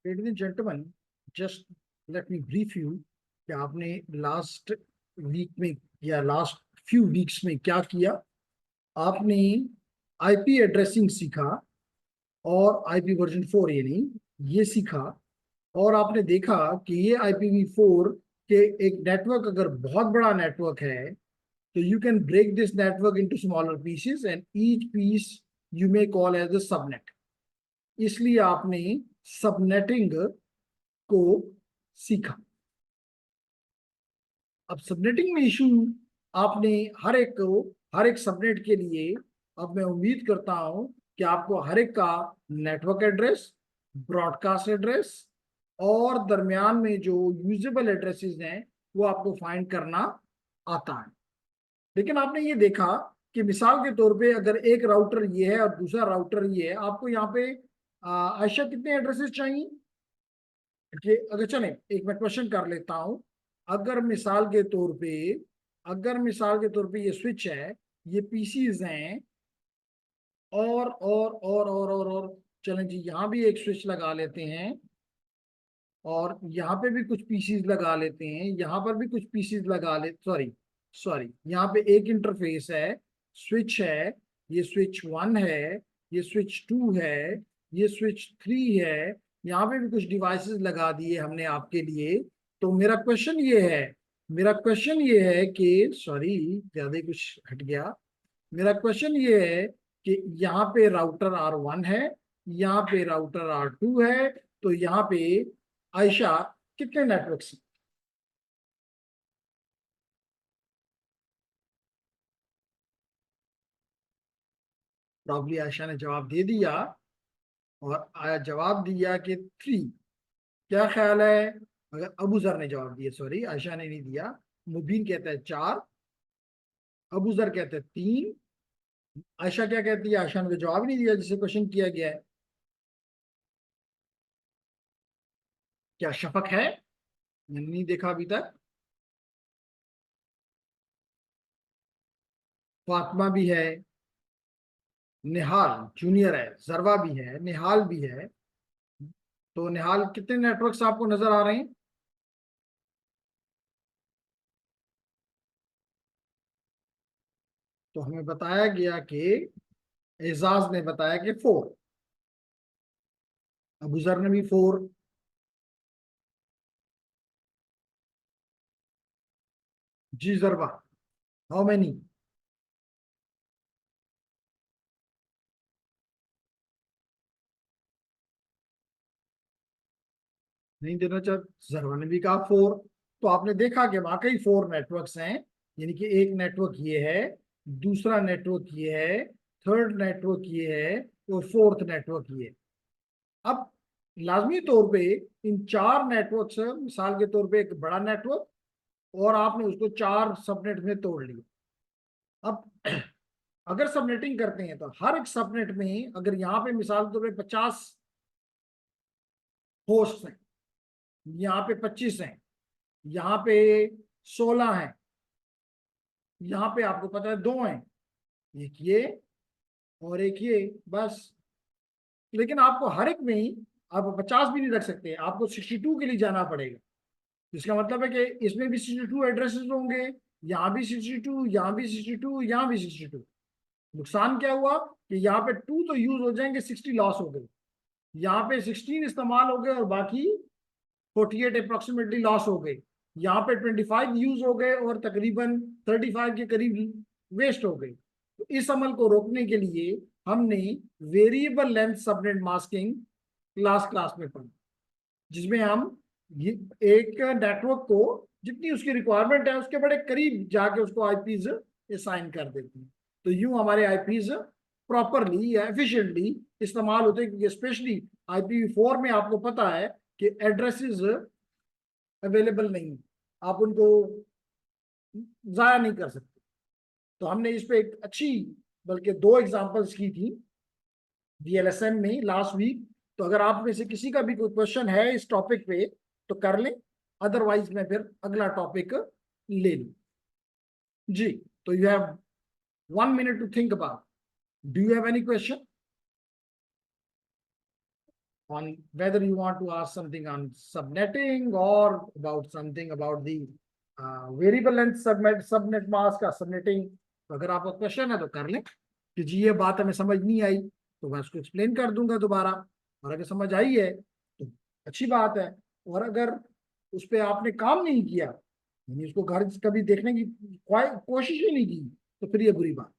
Ladies and gentleman, just let me brief you कि आपने last week में या लास्ट फ्यू वीक्स में क्या किया। आपने आईपी एड्रेसिंग सीखा और आईपी वर्जन 4 यानी ये सीखा। और आपने देखा कि ये IPv4 के एक नेटवर्क अगर बहुत बड़ा नेटवर्क है तो you can break this network into smaller pieces and each piece you may call as a subnet. इसलिए आपने सबनेटिंग को सीखा। अब सबनेटिंग में इशू आपने हर एक सबनेट के लिए, अब मैं उम्मीद करता हूं कि आपको हर एक का नेटवर्क एड्रेस, ब्रॉडकास्ट एड्रेस और दरमियान में जो यूजेबल एड्रेसेस हैं वो आपको फाइंड करना आता है। लेकिन आपने ये देखा कि मिसाल के तौर पे अगर एक राउटर ये है और दूसरा राउटर ये है, आपको यहाँ पे आयशा कितने एड्रेसेस चाहिए? कि अगर चलें एक मैं क्वेश्चन कर लेता हूं। अगर मिसाल के तौर पे अगर मिसाल के तौर पे ये स्विच है, ये पीसीज हैं और चलें जी, यहाँ भी एक स्विच लगा लेते हैं और यहाँ पे भी कुछ पीसीज लगा लेते हैं, यहाँ पर भी कुछ पीसीज लगा ले सॉरी सॉरी यहाँ पे एक इंटरफेस है, स्विच है, ये स्विच 1 है, ये स्विच 2 है, ये स्विच 3 है, यहाँ पे भी कुछ डिवाइसेस लगा दिए हमने आपके लिए। तो मेरा क्वेश्चन ये है कि सॉरी, ज्यादा ही कुछ हट गया। मेरा क्वेश्चन ये है कि यहाँ पे राउटर R1 है, यहाँ पे राउटर R2 है, तो यहाँ पे आयशा कितने नेटवर्क से? प्रॉब्ली आयशा ने जवाब दे दिया और आया जवाब दिया कि 3। क्या ख्याल है? अगर अबू जर ने जवाब दिया, सॉरी आयशा ने नहीं दिया, मुबीन कहता है 4, अबू जर कहते हैं 3, आयशा क्या कहती है? आयशा ने तो जवाब ही नहीं दिया जिसे क्वेश्चन किया गया है। क्या शफक है? मैंने नहीं देखा अभी तक। फातिमा भी है, निहाल जूनियर है, जरवा भी है, निहाल भी है। तो निहाल कितने नेटवर्क्स आपको नजर आ रहे हैं? तो हमें बताया गया कि एजाज ने बताया कि 4, अबू जर ने भी 4। जी जरबा, हाउ मैनी? नहीं देना चाह, जरबा ने भी कहा 4। तो आपने देखा कि वाकई 4 नेटवर्क्स हैं, यानी कि एक नेटवर्क ये है, दूसरा नेटवर्क ये है, थर्ड नेटवर्क ये है और फोर्थ नेटवर्क ये है। अब लाजमी तौर पे इन 4 नेटवर्क से, मिसाल के तौर पे एक बड़ा नेटवर्क और आपने उसको 4 सबनेट में तोड़ लिया। अब अगर सबनेटिंग करते हैं तो हर एक सबनेट में अगर यहाँ पे मिसाल के तौर पे 50 होस्ट हैं, यहाँ पे 25 हैं, यहाँ पे 16 हैं, यहाँ पे आपको पता है 2 हैं, एक ये और एक ये, बस। लेकिन आपको हर एक में ही आप 50 भी नहीं रख सकते, आपको 62 के लिए जाना पड़ेगा। इसका मतलब है कि इसमें भी 62 एड्रेसेस होंगे, यहाँ भी 62, यहाँ भी 62, यहाँ भी 62। नुकसान क्या हुआ कि यहाँ पे 2 तो यूज हो जाएंगे, 60 लॉस हो गए। यहाँ पे 16 इस्तेमाल हो गए और बाकी 48 अप्रोक्सीमेटली लॉस हो गए। यहाँ पे 25 यूज हो गए और तकरीबन 35 के करीब वेस्ट हो गए। तो इस अमल को रोकने के लिए हमने variable length subnet masking class class में पढ़ा, जिसमें हम एक नेटवर्क को जितनी उसकी रिक्वायरमेंट है उसके बड़े करीब जाके उसको आईपीज असाइन कर देते हैं। तो यूं हमारे आईपीज प्रॉपरली या एफिशिएंटली इस्तेमाल होते हैं, क्योंकि स्पेशली IPv4 में आपको पता है कि एड्रेसेस अवेलेबल नहीं है, आप उनको जाया नहीं कर सकते। तो हमने इस पे एक अच्छी, बल्कि 2 एग्जांपल्स की थी DLSM में लास्ट वीक। तो अगर आप में से किसी का भी कोई क्वेश्चन है इस टॉपिक पे तो कर लें, अदरवाइज मैं फिर अगला टॉपिक ले लूं। जी, तो you have 1 minute to think about, do you have any question? on whether you want to ask something on subnetting or about something about the variable length subnet mask का subnetting. तो अगर आपका question है तो कर लें कि जी ये बात हमें समझ नहीं आई तो मैं उसको एक्सप्लेन कर दूंगा दोबारा, और अगर समझ आई है तो अच्छी बात है, और अगर उस पर आपने काम नहीं किया यानी उसको घर कभी देखने की कोशिश ही नहीं की तो फिर ये बुरी बात,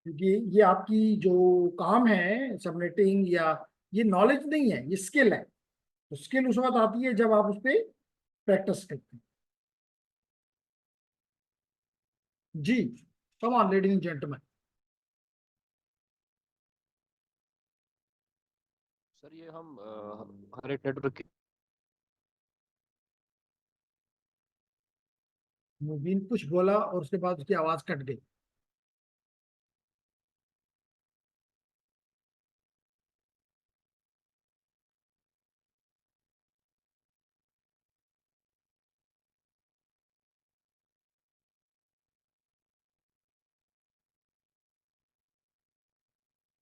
क्योंकि ये आपकी जो काम है सबनेटिंग या ये नॉलेज नहीं है, ये स्किल है। तो स्किल उस वक्त आती है जब आप उस पर प्रैक्टिस करते हैं। जी, come on ladies and gentleman. Sir ये हम हर एक नेटवर्क मुबीन कुछ बोला और उसके बाद उसकी आवाज कट गई।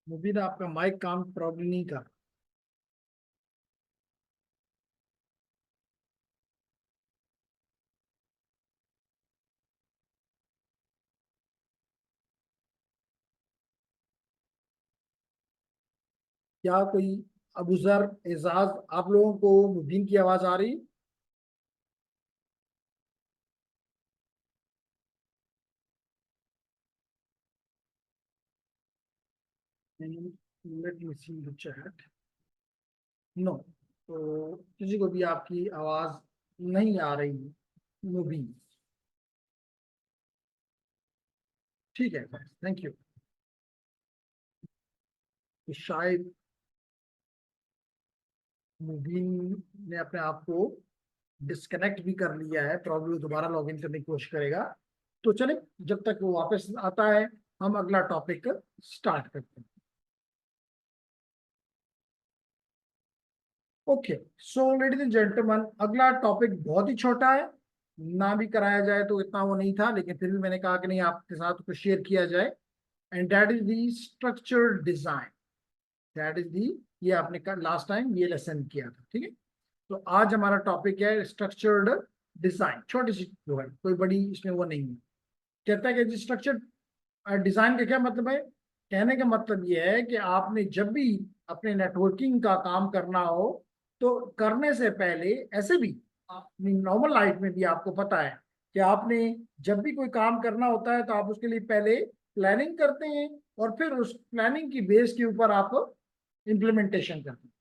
मुबीन आपका माइक काम प्रॉब्लम नहीं कर। क्या कोई अबूजर एजाज आप लोगों को मुबीन की आवाज आ रही? Let me see the chat. No, तो किसी को भी आपकी आवाज नहीं आ रही मुबीन। ठीक है, थैंक यू। शायद मुबीन ने अपने आप को डिस्कनेक्ट भी कर लिया है, प्रॉब्लम दोबारा लॉगिन करने की कोशिश करेगा। तो चले, जब तक वो वापस आता है हम अगला टॉपिक स्टार्ट करते हैं। Okay, so ladies and gentleman, अगला टॉपिक बहुत ही छोटा है, ना भी कराया जाए तो इतना वो नहीं था, लेकिन फिर भी मैंने कहा कि नहीं आपके साथ कुछ शेयर किया जाए, and that is the structure design. That is the, ये आपने लास्ट टाइम ये लेसन किया था, ठीक है। तो आज हमारा टॉपिक है स्ट्रक्चर्ड डिजाइन। छोटी सी जो है, कोई बड़ी इसमें वो नहीं है। कहता है कि स्ट्रक्चर डिजाइन का क्या मतलब है? कहने का मतलब ये है कि आपने जब भी अपने नेटवर्किंग का काम करना हो तो करने से पहले, ऐसे भी अपनी नॉर्मल लाइफ में भी आपको पता है कि आपने जब भी कोई काम करना होता है तो आप उसके लिए पहले प्लानिंग करते हैं और फिर उस प्लानिंग की बेस के ऊपर आप इम्प्लीमेंटेशन करते हैं।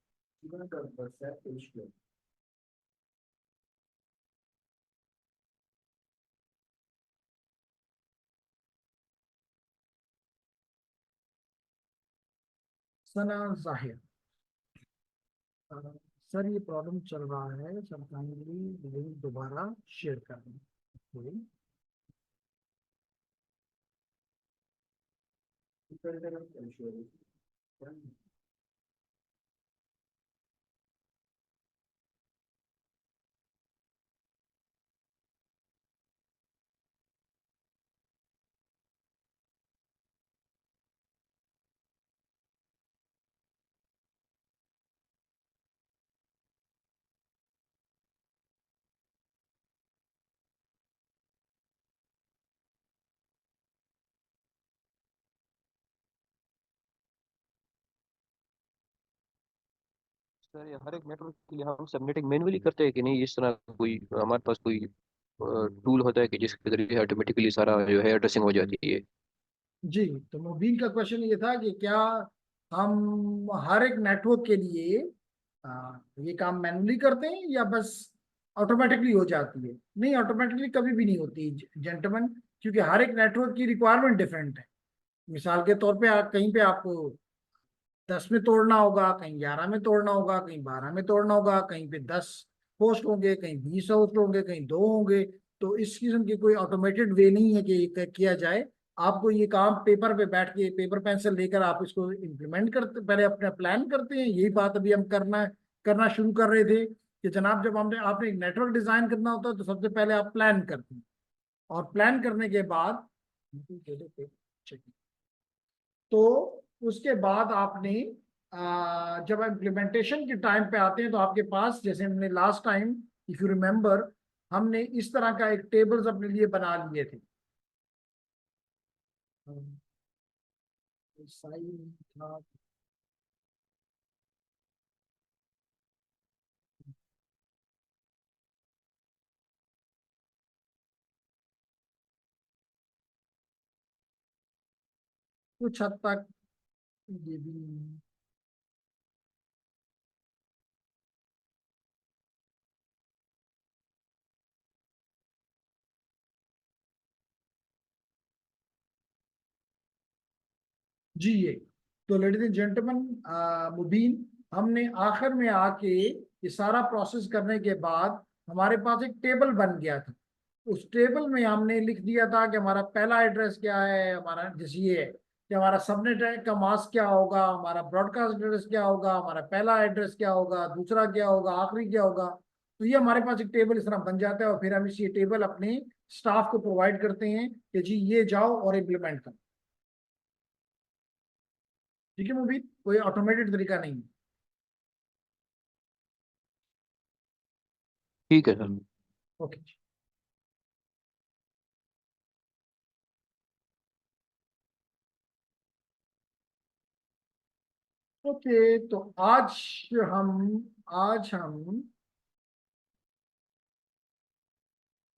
सना जाहिर, सर ये प्रॉब्लम चल रहा है, सरप्राइजली लिंक दोबारा शेयर कर दें। सर ये हर एक नेटवर्क के लिए हम सबनेटिंग मैन्युअली करते हैं कि नहीं, इस तरह कोई हमारे पास कोई टूल होता है कि जिसके जरिए ऑटोमेटिकली सारा जो है एड्रेसिंग हो जाती है? जी, तो मुबीन का क्वेश्चन ये था कि क्या हम हर एक नेटवर्क के लिए ये काम मैनुअली करते हैं या बस ऑटोमेटिकली हो जाती है? नहीं, ऑटोमेटिकली कभी भी नहीं होती जेंटलमैन, क्योंकि हर एक नेटवर्क की रिक्वायरमेंट डिफरेंट है। मिसाल के तौर पे कहीं पे आपको 10 में तोड़ना होगा, कहीं 11 में तोड़ना होगा, कहीं 12 में तोड़ना होगा, कहीं पे 10 होस्ट होंगे, कहीं 20 होस्ट होंगे, कहीं 2 होंगे। तो इस किस्म की कोई ऑटोमेटेड वे नहीं है कि ये किया जाए। आपको ये काम पेपर पे बैठ के पेपर पेंसिल लेकर आप इसको इम्प्लीमेंट करते, पहले अपना प्लान करते हैं। यही बात अभी हम करना शुरू कर रहे थे कि जनाब जब हमने आपने एक नेटवर्क डिजाइन करना होता है तो सबसे पहले आप प्लान करते हैं, और प्लान करने के बाद तो उसके बाद आपने जब इम्प्लीमेंटेशन के टाइम पे आते हैं तो आपके पास, जैसे हमने last time if you remember, हमने इस तरह का एक टेबल्स अपने लिए बना लिए थे। साइन था, कुछ हद तक ये भी जी। ये तो लेडीज एंड जेंटलमैन, मुबीन, हमने आखिर में आके ये सारा प्रोसेस करने के बाद हमारे पास एक टेबल बन गया था। उस टेबल में हमने लिख दिया था कि हमारा पहला एड्रेस क्या है, हमारा जैसे ये है कि हमारा सबनेट का मास्क क्या होगा, हमारा ब्रॉडकास्ट एड्रेस क्या होगा, हमारा पहला एड्रेस क्या होगा, दूसरा क्या होगा, आखिरी क्या होगा। तो ये हमारे पास एक टेबल इस तरह बन जाता है और फिर हम इस ये टेबल अपने स्टाफ को प्रोवाइड करते हैं कि जी ये जाओ और इम्प्लीमेंट करो। ठीक है मुबीन, कोई ऑटोमेटेड तरीका नहीं है। ठीक है सर। ओके। ओके तो हम आज हम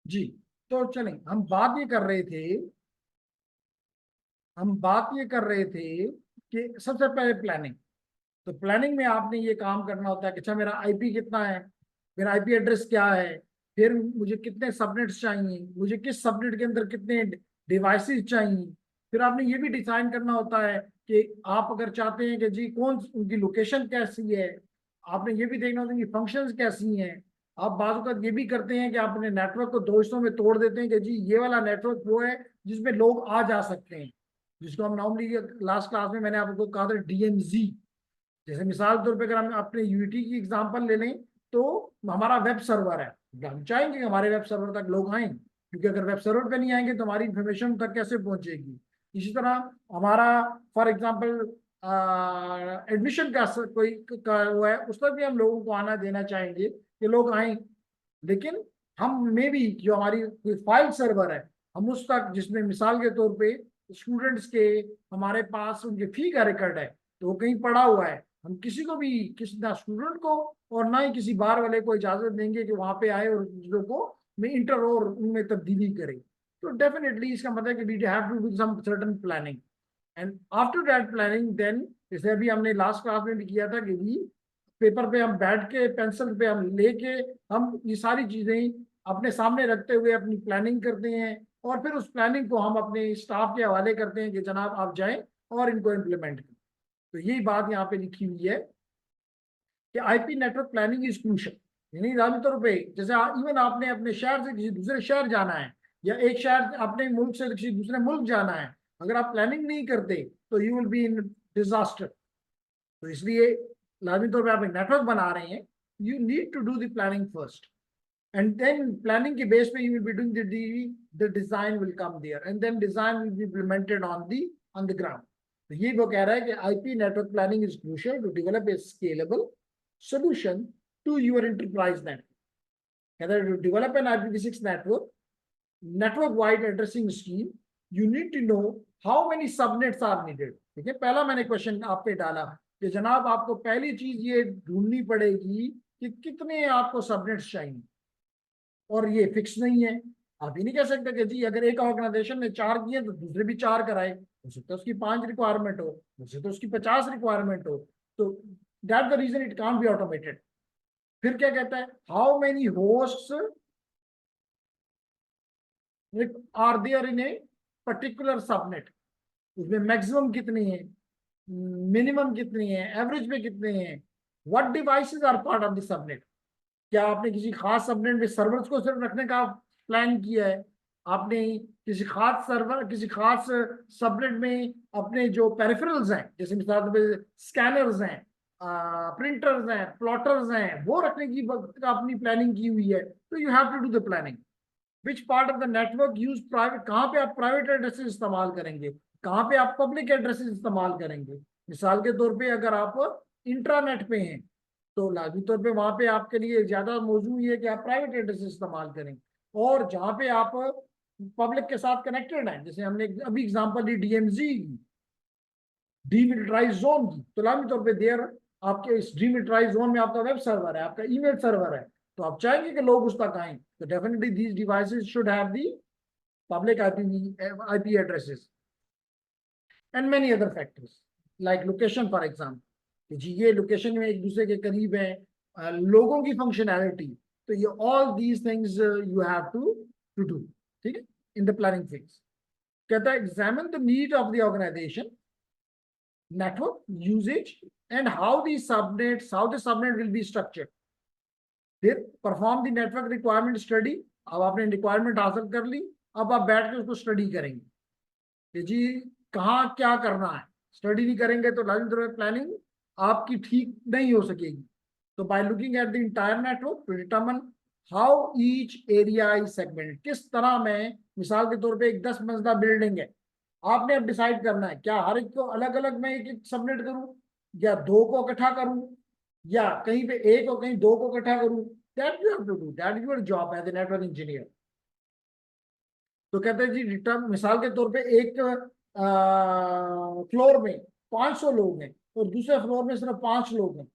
जी, तो चलें, हम बात ये कर रहे थे कि सबसे पहले प्लानिंग। तो प्लानिंग में आपने ये काम करना होता है कि अच्छा मेरा आईपी कितना है, मेरा आईपी एड्रेस क्या है, फिर मुझे कितने सबनेट्स चाहिए, मुझे किस सबनेट के अंदर कितने डिवाइसेस चाहिए। फिर आपने ये भी डिजाइन करना होता है कि आप अगर चाहते हैं कि जी कौन उनकी लोकेशन कैसी है, आपने ये भी देखना होता है कि फंक्शंस कैसी हैं। आप बाजू का ये भी करते हैं कि आप अपने नेटवर्क को दो हिस्सों में तोड़ देते हैं कि जी ये वाला नेटवर्क वो है जिसमें लोग आ जा सकते हैं, जिसको हम नॉर्मली लास्ट क्लास में मैंने आपको कहा था डीएमजी। जैसे मिसाल के तौर पे अगर हम अपने यूटी की एग्जांपल ले लें तो हमारा वेब सर्वर है, हम चाहेंगे कि हमारे वेब सर्वर तक लोग आए, क्योंकि अगर वेब सर्वर पे नहीं आएंगे तो हमारी इंफॉर्मेशन तक कैसे पहुंचेगी। इसी तरह हमारा फॉर एग्जांपल एडमिशन का कोई का वो है, उस पर भी हम लोगों को आना देना चाहेंगे कि लोग आए। लेकिन हम में भी जो हमारी कोई फाइल सर्वर है, हम उस तक, जिसमें मिसाल के तौर पे स्टूडेंट्स के हमारे पास उनके फी का रिकॉर्ड है तो वो कहीं पड़ा हुआ है, हम किसी को भी, किसी ना स्टूडेंट को और ना ही किसी बार वाले को इजाजत देंगे कि वहां पे आए और चीजों को में इंटर और उनमें तब्दीली करें। तो डेफिनेटली इसका मतलब है कि we have to do some certain planning and after that planning then, जैसे अभी हमने लास्ट क्लास में भी किया था कि भी पेपर पे हम बैठ के पेंसिल पे हम लेके हम ये सारी चीजें अपने सामने रखते हुए अपनी प्लानिंग करते हैं और फिर उस प्लानिंग को हम अपने स्टाफ के हवाले करते हैं कि जनाब आप जाएं और इनको इम्प्लीमेंट करें। तो यही बात यहाँ पे लिखी हुई है कि IP network planning is crucial. यानी आम तौर पे जैसे इवन आपने अपने शहर से किसी दूसरे शहर जाना है या एक शहर अपने मुल्क से किसी दूसरे मुल्क जाना है, अगर आप प्लानिंग नहीं करते तो you will be in disaster. तो इसलिए लाजमी तौर पे आप एक नेटवर्क बना रहे हैं, you need to do the planning first and then planning के base पे you will be doing the design will come there and then design will be implemented on the ground. तो ये वो कह रहा है कि IP network planning is crucial to develop a scalable solution to your enterprise network. कहता है to develop an IPv6 network wide addressing scheme, you need to know how many subnets are needed. ठीक है, पहला मैंने question आप पे डाला कि जनाब आपको पहली चीज ये ढूंढनी पड़ेगी कि कितने आपको सबनेट्स चाहिए, और ये फिक्स नहीं है। आप ये नहीं कह सकते कि जी अगर एक ऑर्गेनाइजेशन ने 4 किए तो दूसरे भी 4 कराए, हो सकता है उसकी 5 रिक्वायरमेंट हो सकता है उसकी 50 रिक्वायरमेंट हो। तो that the reason it can't be automated. फिर क्या कहता है, how many hosts are there in a particular subnet, उसमें मैक्सिमम कितनी है, मिनिमम कितनी है, एवरेज में कितने हैं, what devices are part of the subnet. क्या आपने किसी खास सबनेट में सर्वर्स को सिर्फ रखने का प्लान किया है, आपने किसी खास सर्वर किसी खास सबनेट में अपने जो पेरिफेरल्स हैं, जैसे मिसाल पे स्कैनर्स हैं, प्रिंटर्स हैं, प्लॉटर्स हैं, वो रखने की अपनी प्लानिंग की हुई है, तो you have to do the planning. Which part of the network use private, कहाँ पे आप प्राइवेट एड्रेसेस इस्तेमाल करेंगे, कहाँ पे आप पब्लिक एड्रेसेस इस्तेमाल करेंगे। मिसाल के तौर पे अगर आप इंट्रानेट पे हैं तो लाजमी तौर पे वहां पे आपके लिए ज्यादा मौजूद ये है कि आप प्राइवेट एड्रेस इस्तेमाल करें। और जहां पे आप पब्लिक के साथ कनेक्टेड हैं, जैसे हमने अभी एग्जांपल दी डीएमजी, डीमिलिटराइज जोन की, तो लाजमी तौर पे देर आपके इस डीमिलिटराइज जोन में आपका वेब सर्वर है, आपका ईमेल सर्वर है, तो आप चाहेंगे कि लोग उस तक आएं, तो definitely these devices should have the public IP addresses and many other factors like location for example, कि जी ये लोकेशन में एक दूसरे के करीब है, लोगों की फंक्शनैलिटी, तो ये all these things you have to do, ठीक है, इन द प्लानिंग फेज। कहता है examine the need of the organisation, network usage and how the subnet will be structured। फिर perform the network requirement study, अब आपने requirement हासिल कर ली, अब आप बैठ के उसको स्टडी करेंगे कि जी कहाँ क्या करना है। स्टडी नहीं करेंगे तो लाजिम प्लानिंग आपकी ठीक नहीं हो सकेगी। तो by looking at the entire network to determine how each area is segmented, किस तरह में, मिसाल के तौर पे एक 10 मंजिला बिल्डिंग है, आपने अब डिसाइड करना है क्या हर एक को अलग अलग मैं एक एक सबनेट करूं, या दो को इकट्ठा करूं, या कहीं पे एक और कहीं दो को इकट्ठा करूं। That you have to do, that your job as a network engineer. तो कहते हैं जी रिटर्न, मिसाल के तौर पे एक फ्लोर में 500 लोग हैं और दूसरे फ्लोर में सिर्फ 5 लोग हैं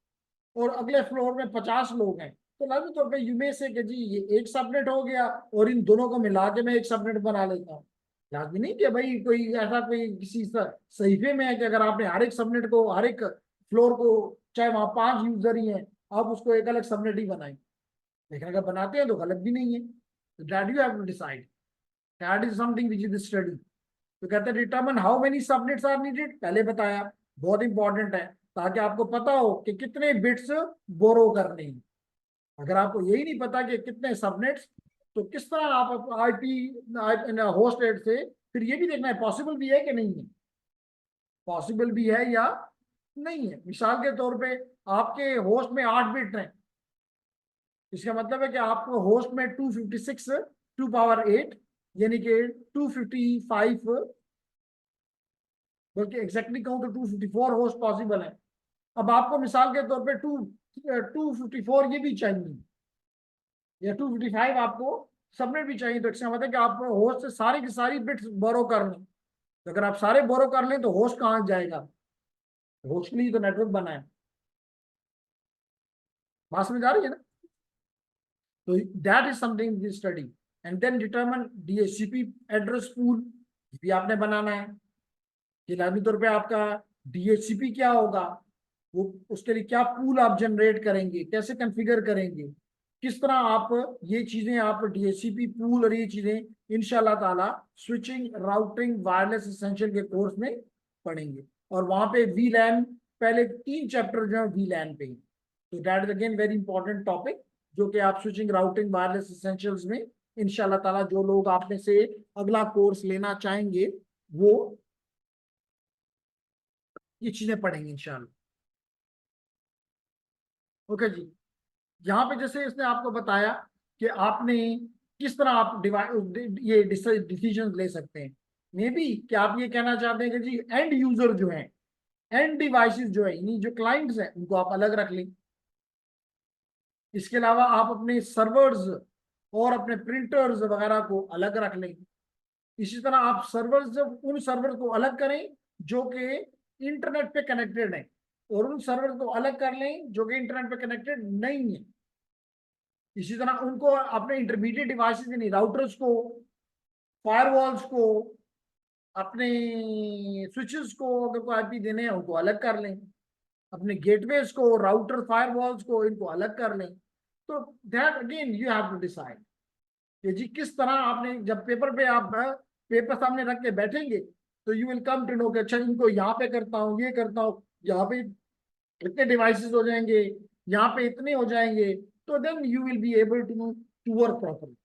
और अगले फ्लोर में 50 लोग हैं, तो लाजमी तौर पे यू में से कि जी ये एक सबनेट हो गया और इन दोनों को मिला के मैं एक सबनेट बना लेता हूँ। लाजमी नहीं कि भाई कोई ऐसा कोई किसी सहीफे में है कि अगर आपने हर एक सबनेट को, हर एक फ्लोर को, चाहे वहां 5 यूजर ही हैं, आप उसको एक अलग सबनेट ही बनाएं। लेकिन अगर बनाते हैं तो गलत भी नहीं है। That you have to decide, that is something which is study. तो कहते हैं determine how many subnets are needed, पहले बताया, बहुत इंपॉर्टेंट है, ताकि आपको पता हो कि कितने बिट्स बोरो करने हैं। अगर आपको यही नहीं पता कि कितने सबनेट्स, तो किस तरह आप आईपी होस्ट एड से, फिर ये भी देखना है पॉसिबल भी है कि नहीं है, पॉसिबल भी है या नहीं है। मिसाल के तौर पे आपके होस्ट में 8 बिट हैं, इसका मतलब है कि आपको होस्ट में 256 2 पावर 8 यानी कि 255, बल्कि एग्जैक्टली कहूं तो 254 होस्ट पॉसिबल है। अब आपको मिसाल के तौर पे 254 ये भी चाहिए या 255 आपको सबनेट भी चाहिए, तो इसका मतलब है कि आप होस्ट से सारी की सारी बिट्स बोरो कर लें। तो अगर आप सारे बोरो कर लें तो होस्ट कहाँ जाएगा, होस्ट के लिए तो नेटवर्क बना है। बात समझ आ रही है ना। तो that is something study. And then determine DHCP address pool, भी आपने बनाना है कि लाजमी तौर पे आपका डीएचसीपी क्या होगा, वो उसके लिए क्या पूल आप जनरेट करेंगे, कैसे कॉन्फ़िगर करेंगे, किस तरह आप ये चीजें आप डीएचसीपी पूल और ये चीजें इंशाल्लाह ताला स्विचिंग राउटिंग वायरलेस एसेंशियल के कोर्स में पढ़ेंगे। और वहां पे वीलैन, पहले 3 चैप्टर जो है वीलैन पे, तो that is again very important topic, जो कि आप स्विचिंग राउटिंग वायरलेस एसेंशियल्स में इंशाल्लाह ताला जो लोग आप में से अगला कोर्स लेना चाहेंगे वो ये चीजें पढ़ेंगे इंशाल्लाह। ओके जी। यहाँ पे जैसे इसने आपको बताया कि आपने किस तरह आप ये डिसीजन ले सकते हैं। मे बी कि आप ये कहना चाहते हैं कि जी एंड यूजर जो है, एंड डिवाइसेस जो है, यानी जो क्लाइंट्स हैं उनको आप अलग रख लें। इसके अलावा आप अपने सर्वर्स और अपने प्रिंटर्स वगैरह को अलग रख लें। इसी तरह आप सर्वर्स, जब उन सर्वर को अलग करें जो कि इंटरनेट पे कनेक्टेड है, और उन सर्वर को अलग कर लें जो कि इंटरनेट पे कनेक्टेड नहीं है। इसी तरह उनको अपने इंटरमीडिएट डिवाइसेस यानी राउटर्स को, फायरवॉल्स को, अपने स्विचेस को अगर कोई आईपी देने हैं उनको अलग कर लें, अपने गेटवेज को, राउटर फायरवॉल्स को, इनको अलग कर लें। तो that again you have to decide कि जी किस तरह आपने, जब पेपर पे आप पेपर सामने रख के बैठेंगे तो you will come to know कि अच्छा इनको यहाँ पे करता हूँ, ये करता हूँ, यहाँ पे इतने डिवाइसेस हो जाएंगे, यहाँ पे इतने हो जाएंगे, तो then you will be able to work properly.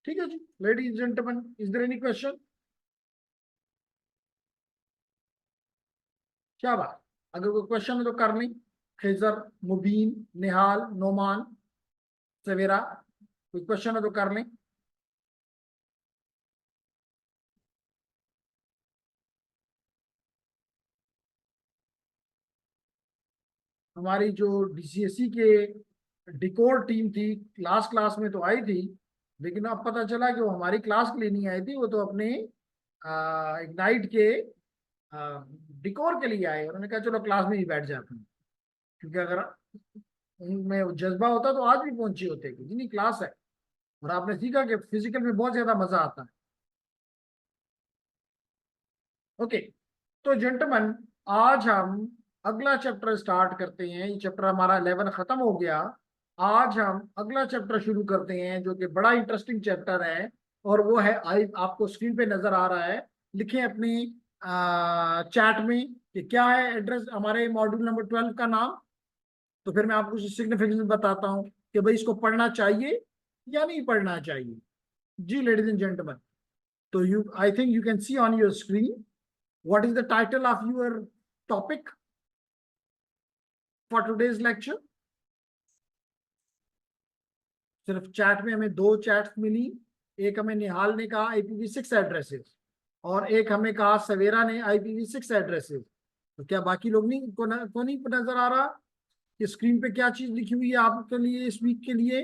ठीक है जी ladies gentleman, is there any question? क्या बात, अगर कोई क्वेश्चन है तो कर लें। खिजर, मुबीन, निहाल, नोमान, सवेरा, कोई क्वेश्चन है तो कर लें। हमारी जो डीसीएससी के डिकोर टीम थी, क्लास क्लास में तो आई थी, लेकिन अब पता चला कि वो हमारी क्लास के लिए नहीं आई थी, वो तो अपने इग्नाइट के डिकोर के लिए आए। उन्होंने कहा चलो क्लास में ही बैठ जाते हैं, क्योंकि अगर उनमें वो जज्बा होता तो आज भी पहुंचे होते कि नहीं क्लास है। और आपने सीखा कि फिजिकल में बहुत ज्यादा मजा आता है। ओके, तो जेंटलमैन, आज हम अगला चैप्टर स्टार्ट करते हैं। ये चैप्टर हमारा 11 खत्म हो गया। आज हम अगला चैप्टर शुरू करते हैं, जो कि बड़ा इंटरेस्टिंग चैप्टर है, और वो है आई, आपको स्क्रीन पे नजर आ रहा है। लिखें अपनी चैट में कि क्या है एड्रेस हमारे मॉड्यूल नंबर 12 का नाम। तो फिर मैं आपको सिग्निफिकेंस बताता हूँ कि भाई इसको पढ़ना चाहिए या नहीं पढ़ना चाहिए। जी लेडीज एंड जेंटलमैन, तो you I think you can see on your screen what is the title of your topic for today's lecture। सिर्फ चैट में हमें दो चैट्स मिली। एक हमें निहाल ने कहा IPv6 एड्रेसेस, और एक हमें कहा सवेरा ने IPv6 एड्रेसेस। तो क्या बाकी लोग नहीं को नहीं नजर आ रहा कि स्क्रीन पे क्या चीज लिखी हुई है आपके लिए इस वीक के लिए।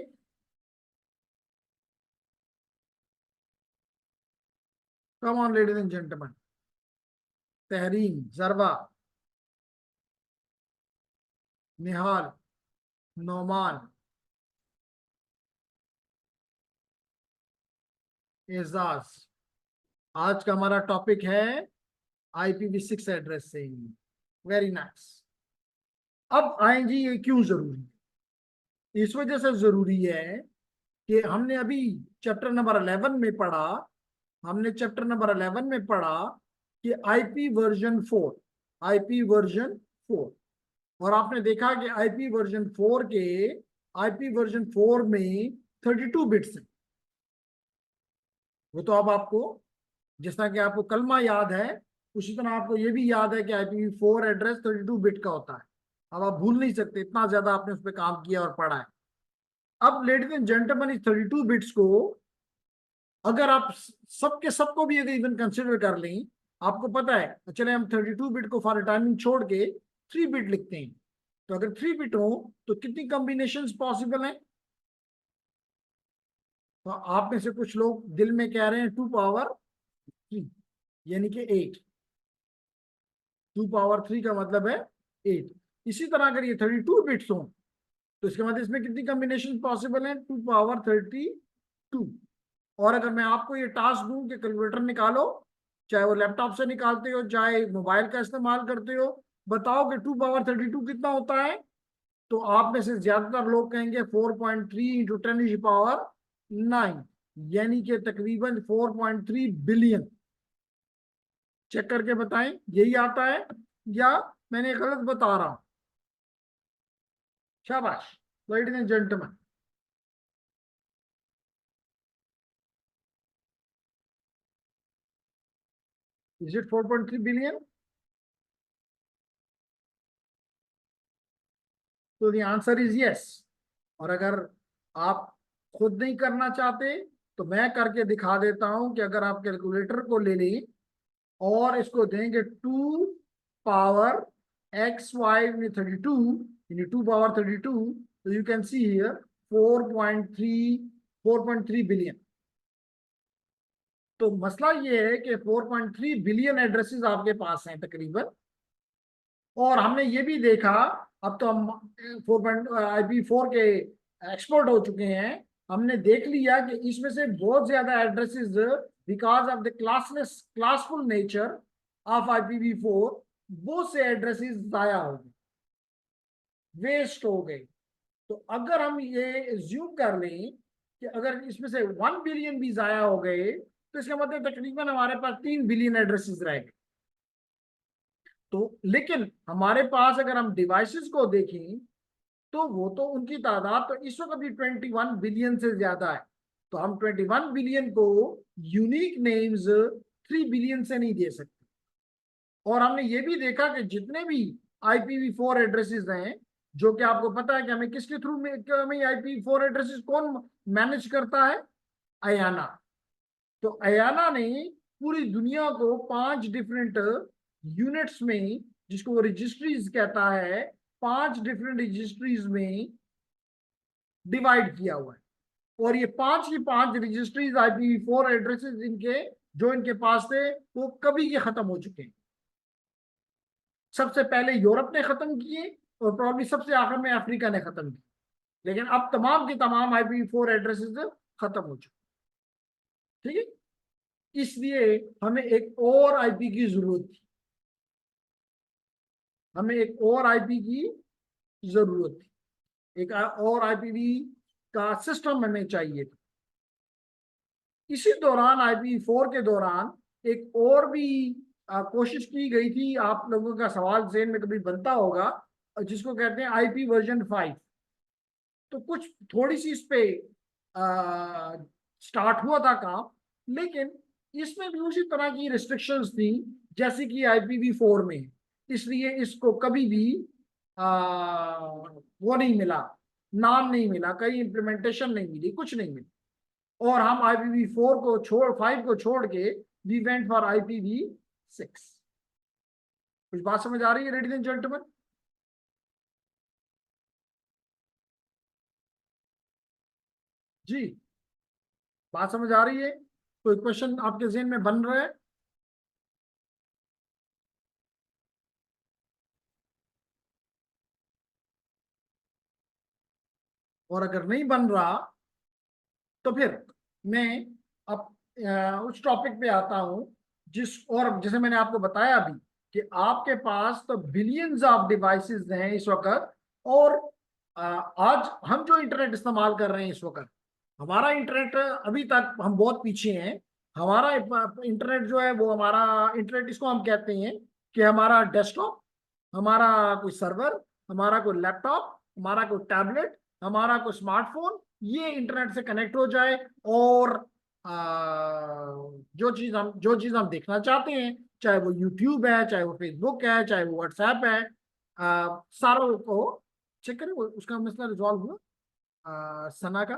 Come on ladies and gentleman, Tehreen, Zarwa, Nihal, Noman, Ejaz. आज का हमारा टॉपिक है IPv6 एड्रेसिंग। Very nice. अब आए जी, ये क्यों जरूरी है? इस वजह से जरूरी है कि हमने अभी चैप्टर नंबर 11 में पढ़ा, हमने चैप्टर नंबर 11 में पढ़ा कि IP वर्जन 4, और आपने देखा कि IP वर्जन 4 में 32 बिट्स हैं। वो तो अब आपको, जिस तरह कि आपको कलमा याद है, उसी तरह आपको ये भी याद है कि IPv4 एड्रेस 32 बिट का होता है। अब आप भूल नहीं सकते, इतना ज्यादा आपने उस पर काम किया और पढ़ा है। अब लेडीज एंड जेंटलमैन, इस 32 बिट्स को अगर आप सबके सबको भी अगर इवन कंसिडर कर लें, आपको पता है, तो चले हम 32 बिट को फॉर टाइमिंग छोड़ के 3 बिट लिखते हैं। तो अगर 3 बिट हो तो कितनी कॉम्बिनेशन पॉसिबल है? तो आप में से कुछ लोग दिल में कह रहे हैं 2 पावर 3, यानी कि 8। 2 पावर 3 का मतलब है 8। इसी तरह अगर ये 32 बिट्स हो तो इसके मतलब इसमें कितनी कॉम्बिनेशन पॉसिबल है? 2 पावर 32। और अगर मैं आपको ये टास्क दूं कि कैलकुलेटर निकालो, चाहे वो लैपटॉप से निकालते हो चाहे मोबाइल का इस्तेमाल करते हो, बताओ कि 2 पावर 32 कितना होता है? तो आप में से ज्यादातर लोग कहेंगे 4.3 × 10⁻⁹, यानी कि तकरीबन 4.3 बिलियन। चेक करके बताएं यही आता है या मैंने गलत बता रहा हूं। शाबाश ladies and gentleman. Is it 4.3 billion? तो द आंसर इज यस। और अगर आप खुद नहीं करना चाहते तो मैं करके दिखा देता हूं कि अगर आप कैलकुलेटर को ले लें और इसको देंगे 2 पावर x y में 32, यानी 2 पावर 32, तो you can see here 4.3 billion. तो मसला ये है कि 4.3 बिलियन एड्रेसेस आपके पास हैं तकरीबन। और हमने ये भी देखा, अब तो हम 4 IP4 के एक्सपर्ट हो चुके हैं, हमने देख लिया कि इसमें से बहुत ज्यादा addresses, because of the classful nature of IPv4, बहुत से एड्रेसेस जाया हो गए, वेस्ट हो गए। तो अगर हम ये एज्यूम कर लें कि अगर इसमें से 1 बिलियन भी जाया हो गए, तो इसका मतलब तकरीबन हमारे पास 3 बिलियन एड्रेसेस रह गए। तो लेकिन हमारे पास अगर हम डिवाइसेस को देखें तो वो तो उनकी तादाद तो इस वक्त भी 21 बिलियन से ज्यादा है। तो हम 21 बिलियन को यूनिक नेम्स 3 बिलियन से नहीं दे सकते। और हमने ये भी देखा कि जितने भी IPv4 एड्रेसेस हैं, जो कि आपको पता है कि हमें किसके थ्रू में हमें IPv4 एड्रेसेस कौन मैनेज करता है? अयाना। तो अयाना ने पूरी दुनिया को 5 डिफरेंट यूनिट्स में, जिसको वो रजिस्ट्रीज कहता है, 5 डिफरेंट रजिस्ट्रीज में डिवाइड किया हुआ है, और ये 5 की 5 रजिस्ट्रीज IPv4 एड्रेसेस इनके जो इनके पास थे वो कभी के खत्म हो चुके हैं। सबसे पहले यूरोप ने खत्म किए और प्रॉब्लली सबसे आखिर में अफ्रीका ने खत्म किए, लेकिन अब तमाम के तमाम IPv4 एड्रेसेस खत्म हो चुके। ठीक है, इसलिए हमें एक और आईपी की जरूरत थी, हमें एक और आईपी की जरूरत थी, एक और आईपीवी का सिस्टम हमें चाहिए था। इसी दौरान IPv4 के दौरान एक और भी कोशिश की गई थी। आप लोगों का सवाल ज़हन में कभी बनता होगा, जिसको कहते हैं IP वर्जन 5। तो कुछ थोड़ी सी इस पे स्टार्ट हुआ था काम, लेकिन इसमें भी उसी तरह की रिस्ट्रिक्शंस थी जैसे कि IPv4 में, इसलिए इसको कभी भी वो नहीं मिला, नाम नहीं मिला, कहीं इम्प्लीमेंटेशन नहीं मिली, कुछ नहीं मिली। और हम IPv4 को छोड़ 5 को छोड़ के वी वेंट फॉर IPv6। कुछ बात समझ आ रही है लेडीज एंड जेंटलमैन? जी, बात समझ आ रही है? कोई क्वेश्चन आपके ज़हन में बन रहा है? और अगर नहीं बन रहा तो फिर मैं अब उस टॉपिक पे आता हूं और जैसे मैंने आपको बताया अभी कि आपके पास तो बिलियंस ऑफ डिवाइसेस हैं इस वक्त, और आज हम जो इंटरनेट इस्तेमाल कर रहे हैं इस वक्त, हमारा इंटरनेट अभी तक हम बहुत पीछे हैं। हमारा इंटरनेट जो है वो हमारा इंटरनेट इसको हम कहते हैं कि हमारा डेस्कटॉप, हमारा कोई सर्वर, हमारा कोई लैपटॉप, हमारा कोई टैबलेट, हमारा कोई स्मार्टफोन, ये इंटरनेट से कनेक्ट हो जाए, और जो चीज हम देखना चाहते हैं, चाहे वो यूट्यूब है, चाहे वो फेसबुक है, चाहे वो व्हाट्सएप है, सारों को चेक करें। उसका मसला रिजॉल्व हुआ सना का?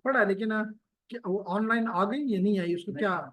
पढ़ा, लेकिन क्या वो ऑनलाइन आ गई या नहीं आई, उसको क्या है?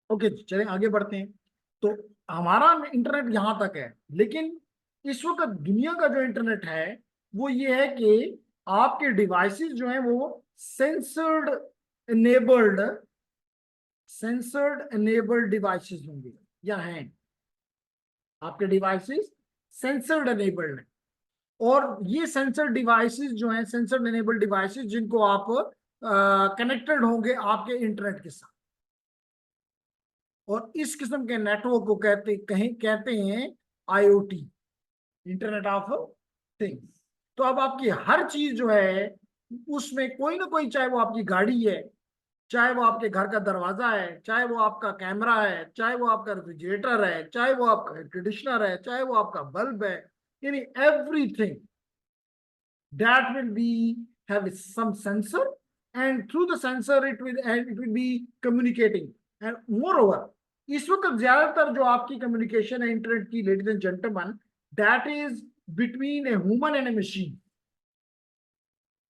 ओके, चलें आगे बढ़ते हैं। तो हमारा इंटरनेट यहाँ तक है, लेकिन इस वक्त दुनिया का जो इंटरनेट है वो ये है कि आपके डिवाइसेस जो हैं वो sensored enabled sensored enabled devices होंगे या हैं। आपके डिवाइसेस सेंसर्ड एनेबल्ड हैं, और ये सेंसर्ड डिवाइसेस जो हैं, सेंसर्ड एनेबल्ड डिवाइसेस जिनको आप कनेक्टेड होंगे आपके इंटरनेट के साथ, और इस किस्म के नेटवर्क को कहते हैं IoT, इंटरनेट ऑफ थिंग्स। तो अब आपकी हर चीज जो है उसमें कोई ना कोई, चाहे वो आपकी गाड़ी है, चाहे वो आपके घर का दरवाजा है, चाहे वो आपका कैमरा है, चाहे वो आपका रेफ्रिजरेटर है, चाहे वो आपका एयर कंडीशनर है, चाहे वो आपका बल्ब है, यानी everything that will be have some sensor, and through the sensor it will be communicating, and moreover इस वक्त ज्यादातर जो आपकी कम्युनिकेशन है इंटरनेट की ladies and gentleman, that is between a human and A machine,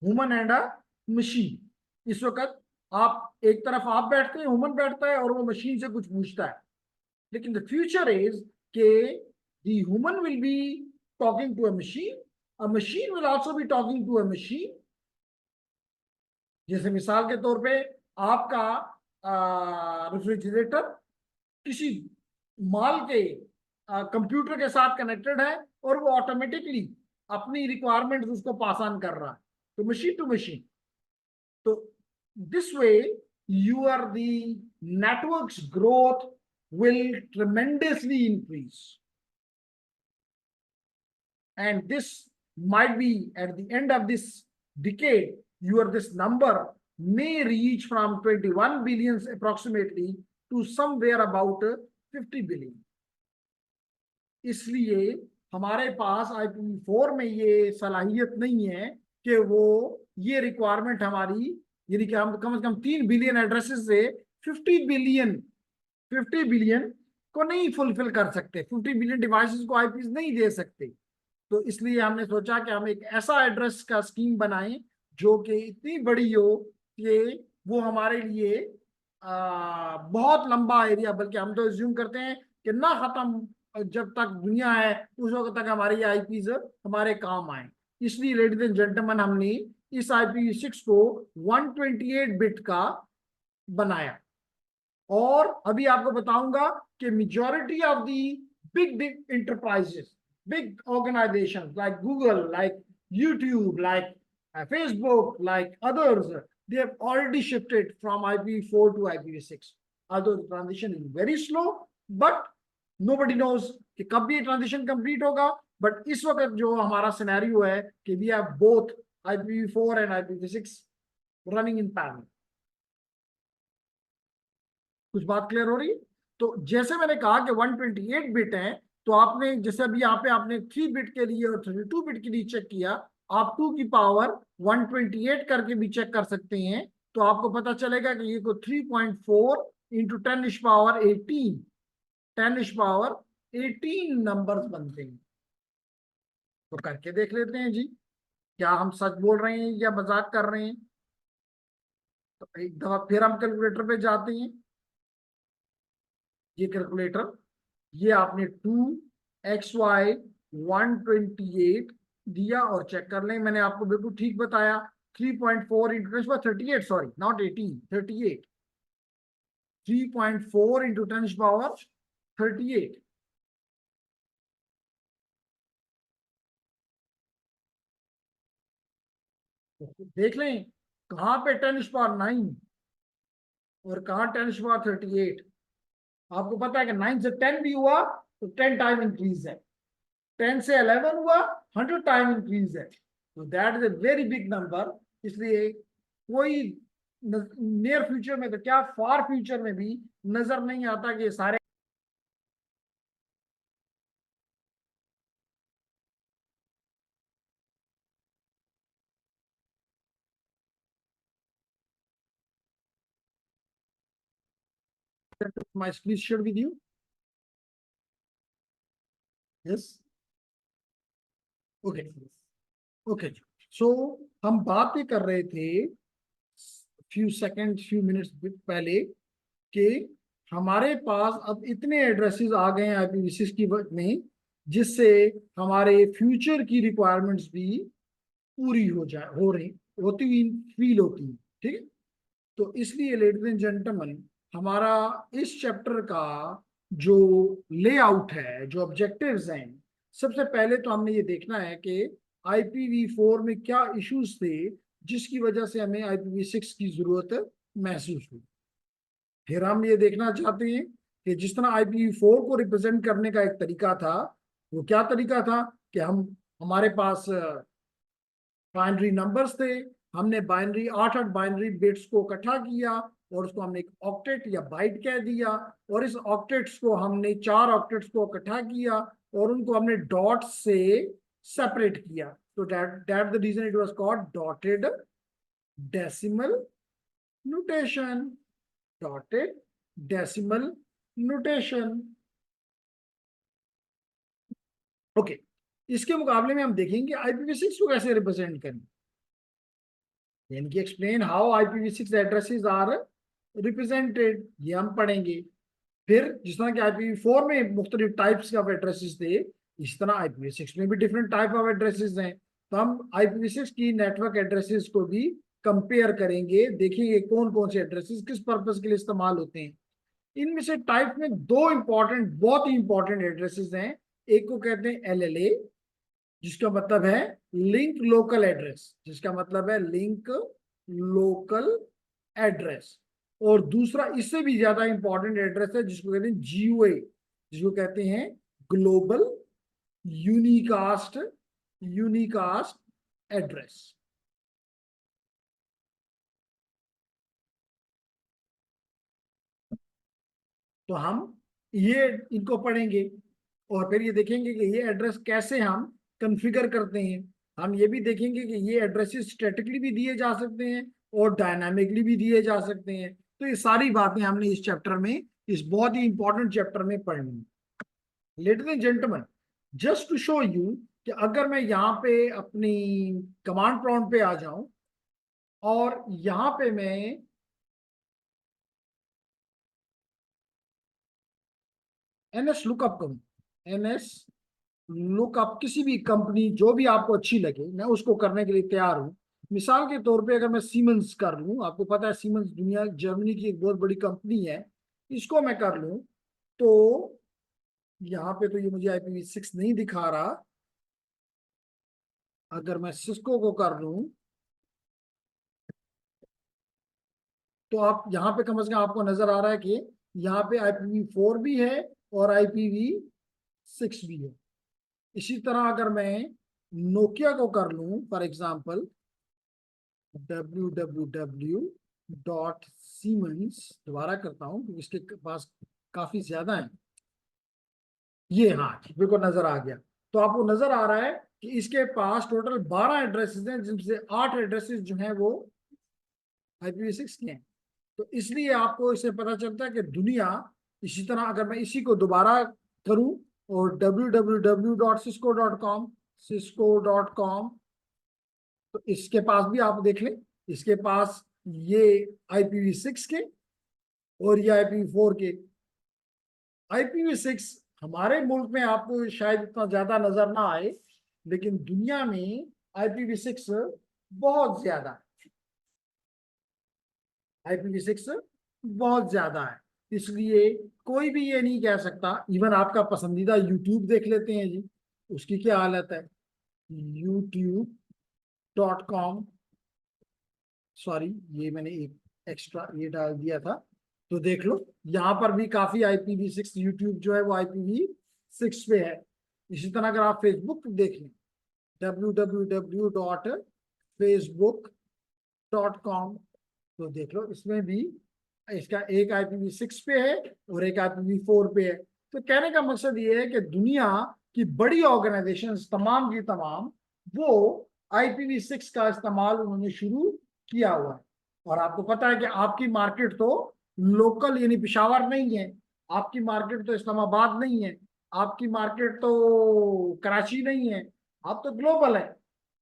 human and a machine. इस वक्त आप एक तरफ आप बैठते हैं, ह्यूमन बैठता है और वो मशीन से कुछ पूछता है, लेकिन द फ्यूचर इज के the human will be talking to a machine, a machine will also be talking to a machine। जैसे मिसाल के तौर पे आपका रेफ्रिजरेटर किसी माल के कंप्यूटर के साथ कनेक्टेड है, और वो ऑटोमेटिकली अपनी रिक्वायरमेंट उसको पास ऑन कर रहा है, तो मशीन टू मशीन। तो this way your the network's growth will tremendously increase। and this might be at the end of this decade, this number may reach from 21 billions approximately to somewhere about 50 billion. इसलिए हमारे पास IPv4 में ये सलाहियत नहीं है कि वो ये रिक्वायरमेंट हमारी, यानी कि हम कम से कम 3 बिलियन एड्रेसेस से 50 बिलियन को नहीं फुलफिल कर सकते, 50 बिलियन डिवाइसेस को आईपीज नहीं दे सकते। तो इसलिए हमने सोचा कि हम एक ऐसा एड्रेस का स्कीम बनाएं जो कि इतनी बड़ी हो कि वो हमारे लिए बहुत लंबा एरिया, बल्कि हम तो एज्यूम करते हैं कि ना खत्म जब तक दुनिया है उस वक्त तक हमारी आईपीज हमारे काम आए। इसलिए लेडीज एंड जेंटलमैन, हमने इस IPv6 को 128 बिट का बनाया। और अभी आपको बताऊंगा कि majority of the big enterprises, big organizations like Google, like YouTube, like Facebook, like others, they have already shifted from IPv4 to IPv6. Although the transition is very slow, but nobody knows कि कब ये transition complete होगा। But इस वक्त जो हमारा scenario है कि we have both IPv4 and IPv6 running in parallel। कुछ बात क्लियर हो रही है? तो जैसे मैंने कहा कि 128 बिट है, तो आपने जैसे अभी यहाँ पे आपने 3 बिट के लिए और 32 बिट के लिए चेक किया, आप 2 की पावर 128 करके भी चेक कर सकते हैं। तो आपको पता चलेगा कि ये को 3.4 इंटू 10⁻18 10⁻18 नंबर्स बनते हैं। तो करके देख लेते हैं जी, क्या हम सच बोल रहे हैं या मजाक कर रहे हैं। तो एक दफा फिर हम कैलकुलेटर पे जाते हैं। ये कैलकुलेटर, ये आपने 2xy 128 दिया और चेक कर लें। मैंने आपको बिल्कुल ठीक बताया, 3.4 इंटू 10⁻38, सॉरी नॉट 18, 38, 3.4 इंटू 10⁻38। देख लें कहाँ पे 10⁻9 और कहाँ 10⁻38। आपको पता है कि 9 से 10 भी हुआ तो 10 टाइम इंक्रीज है, 10 से 11 हुआ 100 टाइम इंक्रीज है। तो that is a very big number. इसलिए कोई नियर फ्यूचर में तो क्या फार फ्यूचर में भी नजर नहीं आता कि सारे my screen shared with you. Yes, okay, okay. So हम बात ही कर रहे थे few minutes पहले कि हमारे पास अब इतने एड्रेसेस आ गए हैं IPv6 की में, जिससे हमारे फ्यूचर की रिक्वायरमेंट्स भी पूरी हो रही होती हुई फील होती है। ठीक है, तो इसलिए लेडीज एंड जेंटलमैन, हमारा इस चैप्टर का जो लेआउट है, जो ऑब्जेक्टिव्स हैं, सबसे पहले तो हमने ये देखना है कि IPv4 में क्या इश्यूज थे जिसकी वजह से हमें IPv6 की जरूरत महसूस हुई। फिर हम ये देखना चाहते हैं कि जिस तरह IPv4 को रिप्रेजेंट करने का एक तरीका था, वो क्या तरीका था कि हमारे पास बाइनरी नंबर्स थे, हमने बाइनरी 8 बाइनरी बिट्स को इकट्ठा किया और उसको हमने एक ऑक्टेट या बाइट कह दिया, और इस ऑक्टेट्स को हमने 4 ऑक्टेट्स को इकट्ठा किया और उनको हमने डॉट से सेपरेट किया। तो that the reason it was called dotted decimal notation, dotted decimal notation. Okay, इसके मुकाबले में हम देखेंगे IPv6 को कैसे रिप्रेजेंट करें, यानी कि explain how IPv6 addresses are represented, ये हम पढ़ेंगे। फिर जिस तरह के IPv4 में मुख्तलिफ टाइप्स ऑफ एड्रेसेस थे, इस तरह IPv6 में भी डिफरेंट टाइप ऑफ एड्रेसेस हैं। तो हम IPv6 की नेटवर्क एड्रेसेस को भी कंपेयर करेंगे, देखेंगे कौन कौन से एड्रेसेस किस पर्पस के लिए इस्तेमाल होते हैं। इनमें से टाइप में 2 इंपॉर्टेंट, बहुत ही इंपॉर्टेंट एड्रेसेस हैं। एक को कहते हैं LLA, जिसका मतलब है लिंक लोकल एड्रेस, जिसका मतलब है लिंक लोकल एड्रेस। और दूसरा इससे भी ज्यादा इंपॉर्टेंट एड्रेस है जिसको कहते हैं GUA, जिसको कहते हैं ग्लोबल यूनिकास्ट यूनिकास्ट एड्रेस। तो हम ये इनको पढ़ेंगे और फिर ये देखेंगे कि ये एड्रेस कैसे हम कॉन्फ़िगर करते हैं। हम ये भी देखेंगे कि ये एड्रेसेस स्टैटिकली भी दिए जा सकते हैं और डायनामिकली भी दिए जा सकते हैं। तो ये सारी बातें हमने इस चैप्टर में, इस बहुत ही इंपॉर्टेंट चैप्टर में पढ़नी है। Ladies and gentleman, just to show you कि अगर मैं यहाँ पे अपनी कमांड प्रॉम्प्ट पे आ जाऊं और यहाँ पे मैं एनएस लुकअप करूं, एनएस लुकअप किसी भी कंपनी जो भी आपको अच्छी लगे, मैं उसको करने के लिए तैयार हूं। मिसाल के तौर पे अगर मैं सीमेंस कर लूं, आपको पता है सीमेंस दुनिया जर्मनी की एक बहुत बड़ी कंपनी है, इसको मैं कर लूं तो यहाँ पे तो ये मुझे IPv6 नहीं दिखा रहा। अगर मैं सिस्को को कर लूं तो आप यहाँ पे कम से कम आपको नजर आ रहा है कि यहाँ पे IPv4 भी है और IPv6 भी है। इसी तरह अगर मैं नोकिया को कर लूं फॉर एग्जांपल www.siemens, दोबारा करता हूं क्योंकि इसके पास काफी ज्यादा है। ये हाँ बिल्कुल नजर आ गया। तो आपको नजर आ रहा है कि इसके पास टोटल 12 एड्रेसेस हैं जिनसे 8 एड्रेसेस जो हैं वो IPv6 के हैं। तो इसलिए आपको इससे पता चलता है कि दुनिया, इसी तरह अगर मैं इसी को दोबारा करूं और www.cisco.com, cisco.com, तो इसके पास भी आप देख लें, इसके पास ये IPv6 के और ये IPv4 के। IPv6 हमारे मुल्क में आपको शायद इतना ज्यादा नजर ना आए, लेकिन दुनिया में IPv6 बहुत ज्यादा है, IPv6 बहुत ज्यादा है। इसलिए कोई भी ये नहीं कह सकता, इवन आपका पसंदीदा यूट्यूब देख लेते हैं जी, उसकी क्या हालत है, youtube.com, सॉरी ये मैंने एक एक्स्ट्रा ये डाल दिया था, तो देख लो यहाँ पर भी काफी IPv6, यूट्यूब जो है वो IPv6 पे है। इसी तरह अगर आप फेसबुक देख लें www.facebook.com, तो देख लो इसमें भी इसका एक IPv6 पे है और एक IPv4 पे है। तो कहने का मकसद ये है कि दुनिया की बड़ी ऑर्गेनाइजेशन तमाम की तमाम वो IPv6 का इस्तेमाल उन्होंने शुरू किया हुआ है। और आपको पता है कि आपकी मार्केट तो लोकल यानी पिशावर नहीं है, आपकी मार्केट तो इस्लामाबाद नहीं है, आपकी मार्केट तो कराची नहीं है, आप तो ग्लोबल है,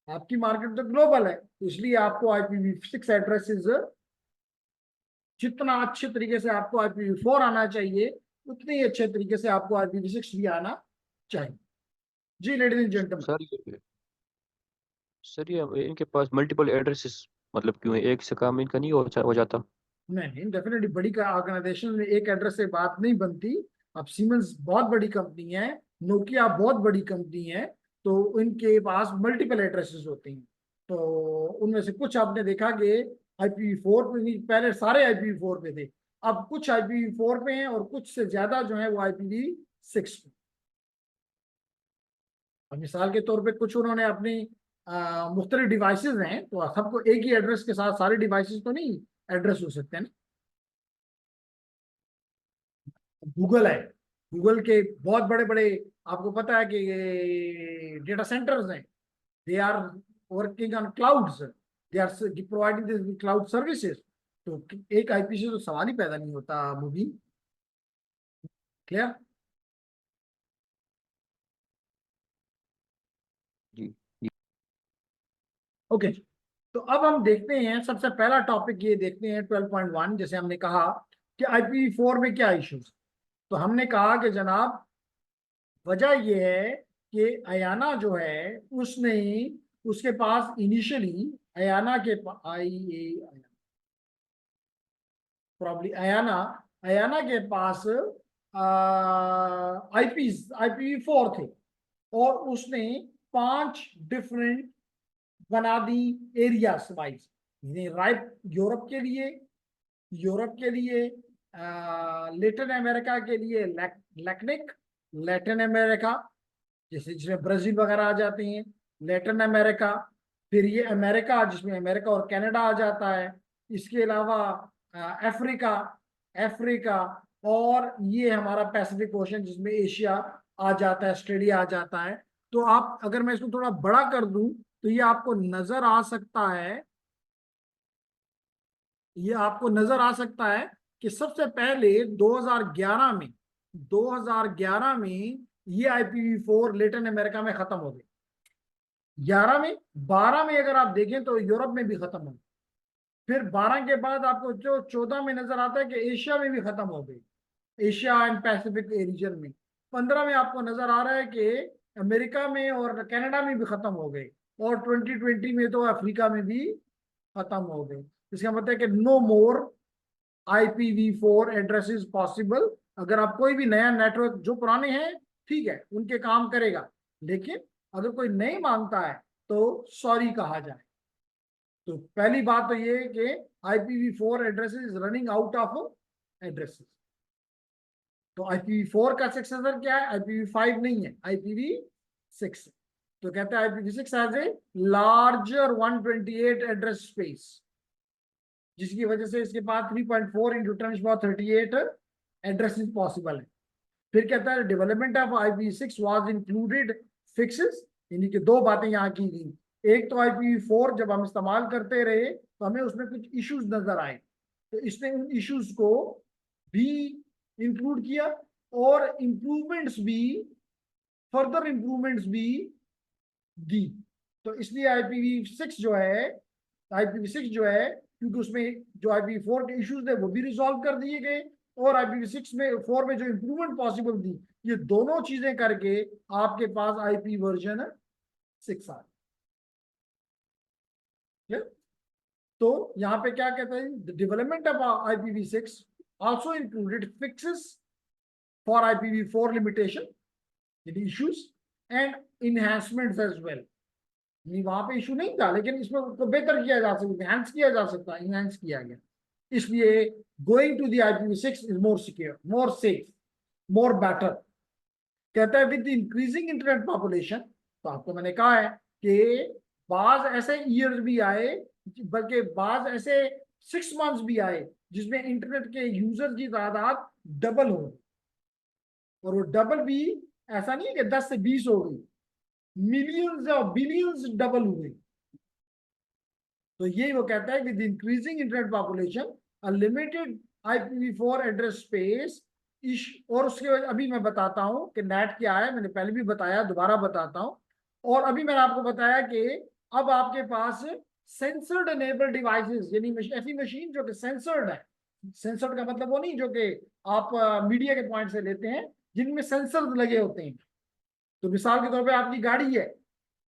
आपकी मार्केट तो ग्लोबल है। तो इसलिए आपको IPv6 एड्रेसेस जितना अच्छे तरीके से आपको IPv4 आना चाहिए, उतने ही अच्छे तरीके से आपको IPv6 भी आना चाहिए। जी लेडीज एंड जेंटलमैन। सर ये इनके पास मल्टीपल एड्रेसेस मतलब क्यों है, एक से काम इनका नहीं हो जाता? नहीं डेफिनेटली बड़ी का ऑर्गेनाइजेशन में एक एड्रेस से बात नहीं बनती। अब सीमेंस बहुत बड़ी कंपनी है, नोकिया बहुत बड़ी कंपनी है, तो इनके पास मल्टीपल एड्रेसेस होते हैं। तो उनमें से कुछ आपने देखा कि IPv4 पे भी, पहले सारे IPv4 पे थे, अब कुछ IPv4 पे हैं और कुछ से ज्यादा जो है वो IPv6 पे। अब मिसाल के तौर पे कुछ उन्होंने अपनी मुख्तलिफ डिवाइसेस हैं, तो सबको एक ही एड्रेस के साथ सारे डिवाइसेस तो नहीं एड्रेस हो सकते हैं ना। गूगल है, गूगल के बहुत बड़े बड़े, आपको पता है कि डेटा सेंटर्स हैं, they are working on clouds, they are providing this cloud services. तो एक IP से तो सवाल ही पैदा नहीं होता। मुबीन, क्लियर? जी जी। ओके, तो अब हम देखते हैं सबसे पहला टॉपिक ये देखते हैं 12.1। जैसे हमने कहा कि IPv4 में क्या इश्यूज, तो हमने कहा कि जनाब वजह यह है कि अयाना जो है उसने, उसके पास इनिशियली अयाना के आई ए प्रॉब्ली अयाना, अयाना के पास IPv4 थे और उसने 5 डिफरेंट बना दी एरियाज वाइज। राइट, यूरोप के लिए, यूरोप के लिए लेटिन अमेरिका के लिए लैटिनिक, लैटिन अमेरिका जैसे जिसमें ब्राजील वगैरह आ जाते हैं, लैटिन अमेरिका, फिर ये अमेरिका जिसमें अमेरिका और कनाडा आ जाता है, इसके अलावा अफ्रीका, अफ्रीका, और ये हमारा पैसिफिक ओशन जिसमें एशिया आ जाता है, ऑस्ट्रेलिया आ जाता है। तो आप अगर मैं इसको थोड़ा बड़ा कर दूं तो ये आपको नजर आ सकता है, ये आपको नजर आ सकता है कि सबसे पहले 2011 में, 2011 में ये IPv4 लेटिन अमेरिका में खत्म हो गई। 11 में, 12 में अगर आप देखें तो यूरोप में भी खत्म हो गई। फिर 12 के बाद आपको जो 14 में नजर आता है कि एशिया में भी खत्म हो गई, एशिया एंड पैसिफिक रीजन में। 15 में आपको नजर आ रहा है कि अमेरिका में और कनाडा में भी खत्म हो गई, और 2020 में तो अफ्रीका में भी खत्म हो गई। इसका मतलब है कि नो मोर IPv4 एड्रेसेस पॉसिबल। अगर आप कोई भी नया नेटवर्क, जो पुराने हैं ठीक है उनके काम करेगा, लेकिन अगर कोई नहीं मांगता है तो सॉरी कहा जाए। तो पहली बात तो ये है कि IPv4 addresses running out of addresses. तो IPv4 का सक्सेसर क्या है? IPv5 नहीं है, IPv6। तो कहते हैं IPv6 has a larger 128 address space, जिसकी वजह से इसके पास 3.4 इंटू 10⁻38 एड्रेसेस पॉसिबल है। फिर कहता है development of IPv6 was included fixes, यानी कि दो बातें यहाँ की गई। एक तो IPv4 जब हम इस्तेमाल करते रहे तो हमें उसमें कुछ इश्यूज नजर आए, तो इसने उन इश्यूज को भी इंक्लूड किया, और इम्प्रूवमेंट्स भी, फर्दर इम्प्रूवमेंट्स भी दी। तो इसलिए IPv6 जो है क्योंकि उसमें जो IPv4 के इश्यूज थे वो भी रिजॉल्व कर दिए गए, और IPv6 में 4 में जो इम्प्रूवमेंट पॉसिबल थी, ये दोनों चीजें करके आपके पास IP वर्जन 6 आ गया। तो यहाँ पे क्या कहते हैं, the development of IPv6 also included fixes for IPv4 limitation, the issues and enhancements as well। नहीं, वहां पे इशू नहीं था, लेकिन इसमें उसको बेहतर किया जा सकता, इनहांस किया जा सकता, इनहांस किया गया। इसलिए going to the IPv6 is more secure, more safe, more better. कहता है विद इंक्रीजिंग इंटरनेट पॉपुलेशन, तो आपको मैंने कहा है कि बाज ऐसे ईयर्स भी आए, बल्कि बाज ऐसे 6 मंथ्स भी आए जिसमें इंटरनेट के यूजर की तादाद डबल हो, और वो डबल भी ऐसा नहीं है कि 10 से 20 हो गई, मिलियंस और बिलियंस डबल हुए। तो ये वो कहता है with increasing internet population a limited IPv4 address space इश, और उसके अभी मैं बताता हूं कि नेट क्या है, मैंने पहले भी बताया, दोबारा बताता हूं। और अभी मैंने आपको बताया कि अब आपके पास सेंसर्ड एनेबल्ड डिवाइसेस, यानी ऐसी मशीन जो कि सेंसर्ड है। सेंसर्ड का मतलब वो नहीं जो कि आप मीडिया के पॉइंट से लेते हैं, जिनमें सेंसर्स लगे होते हैं। तो मिसाल के तौर पे आपकी गाड़ी है,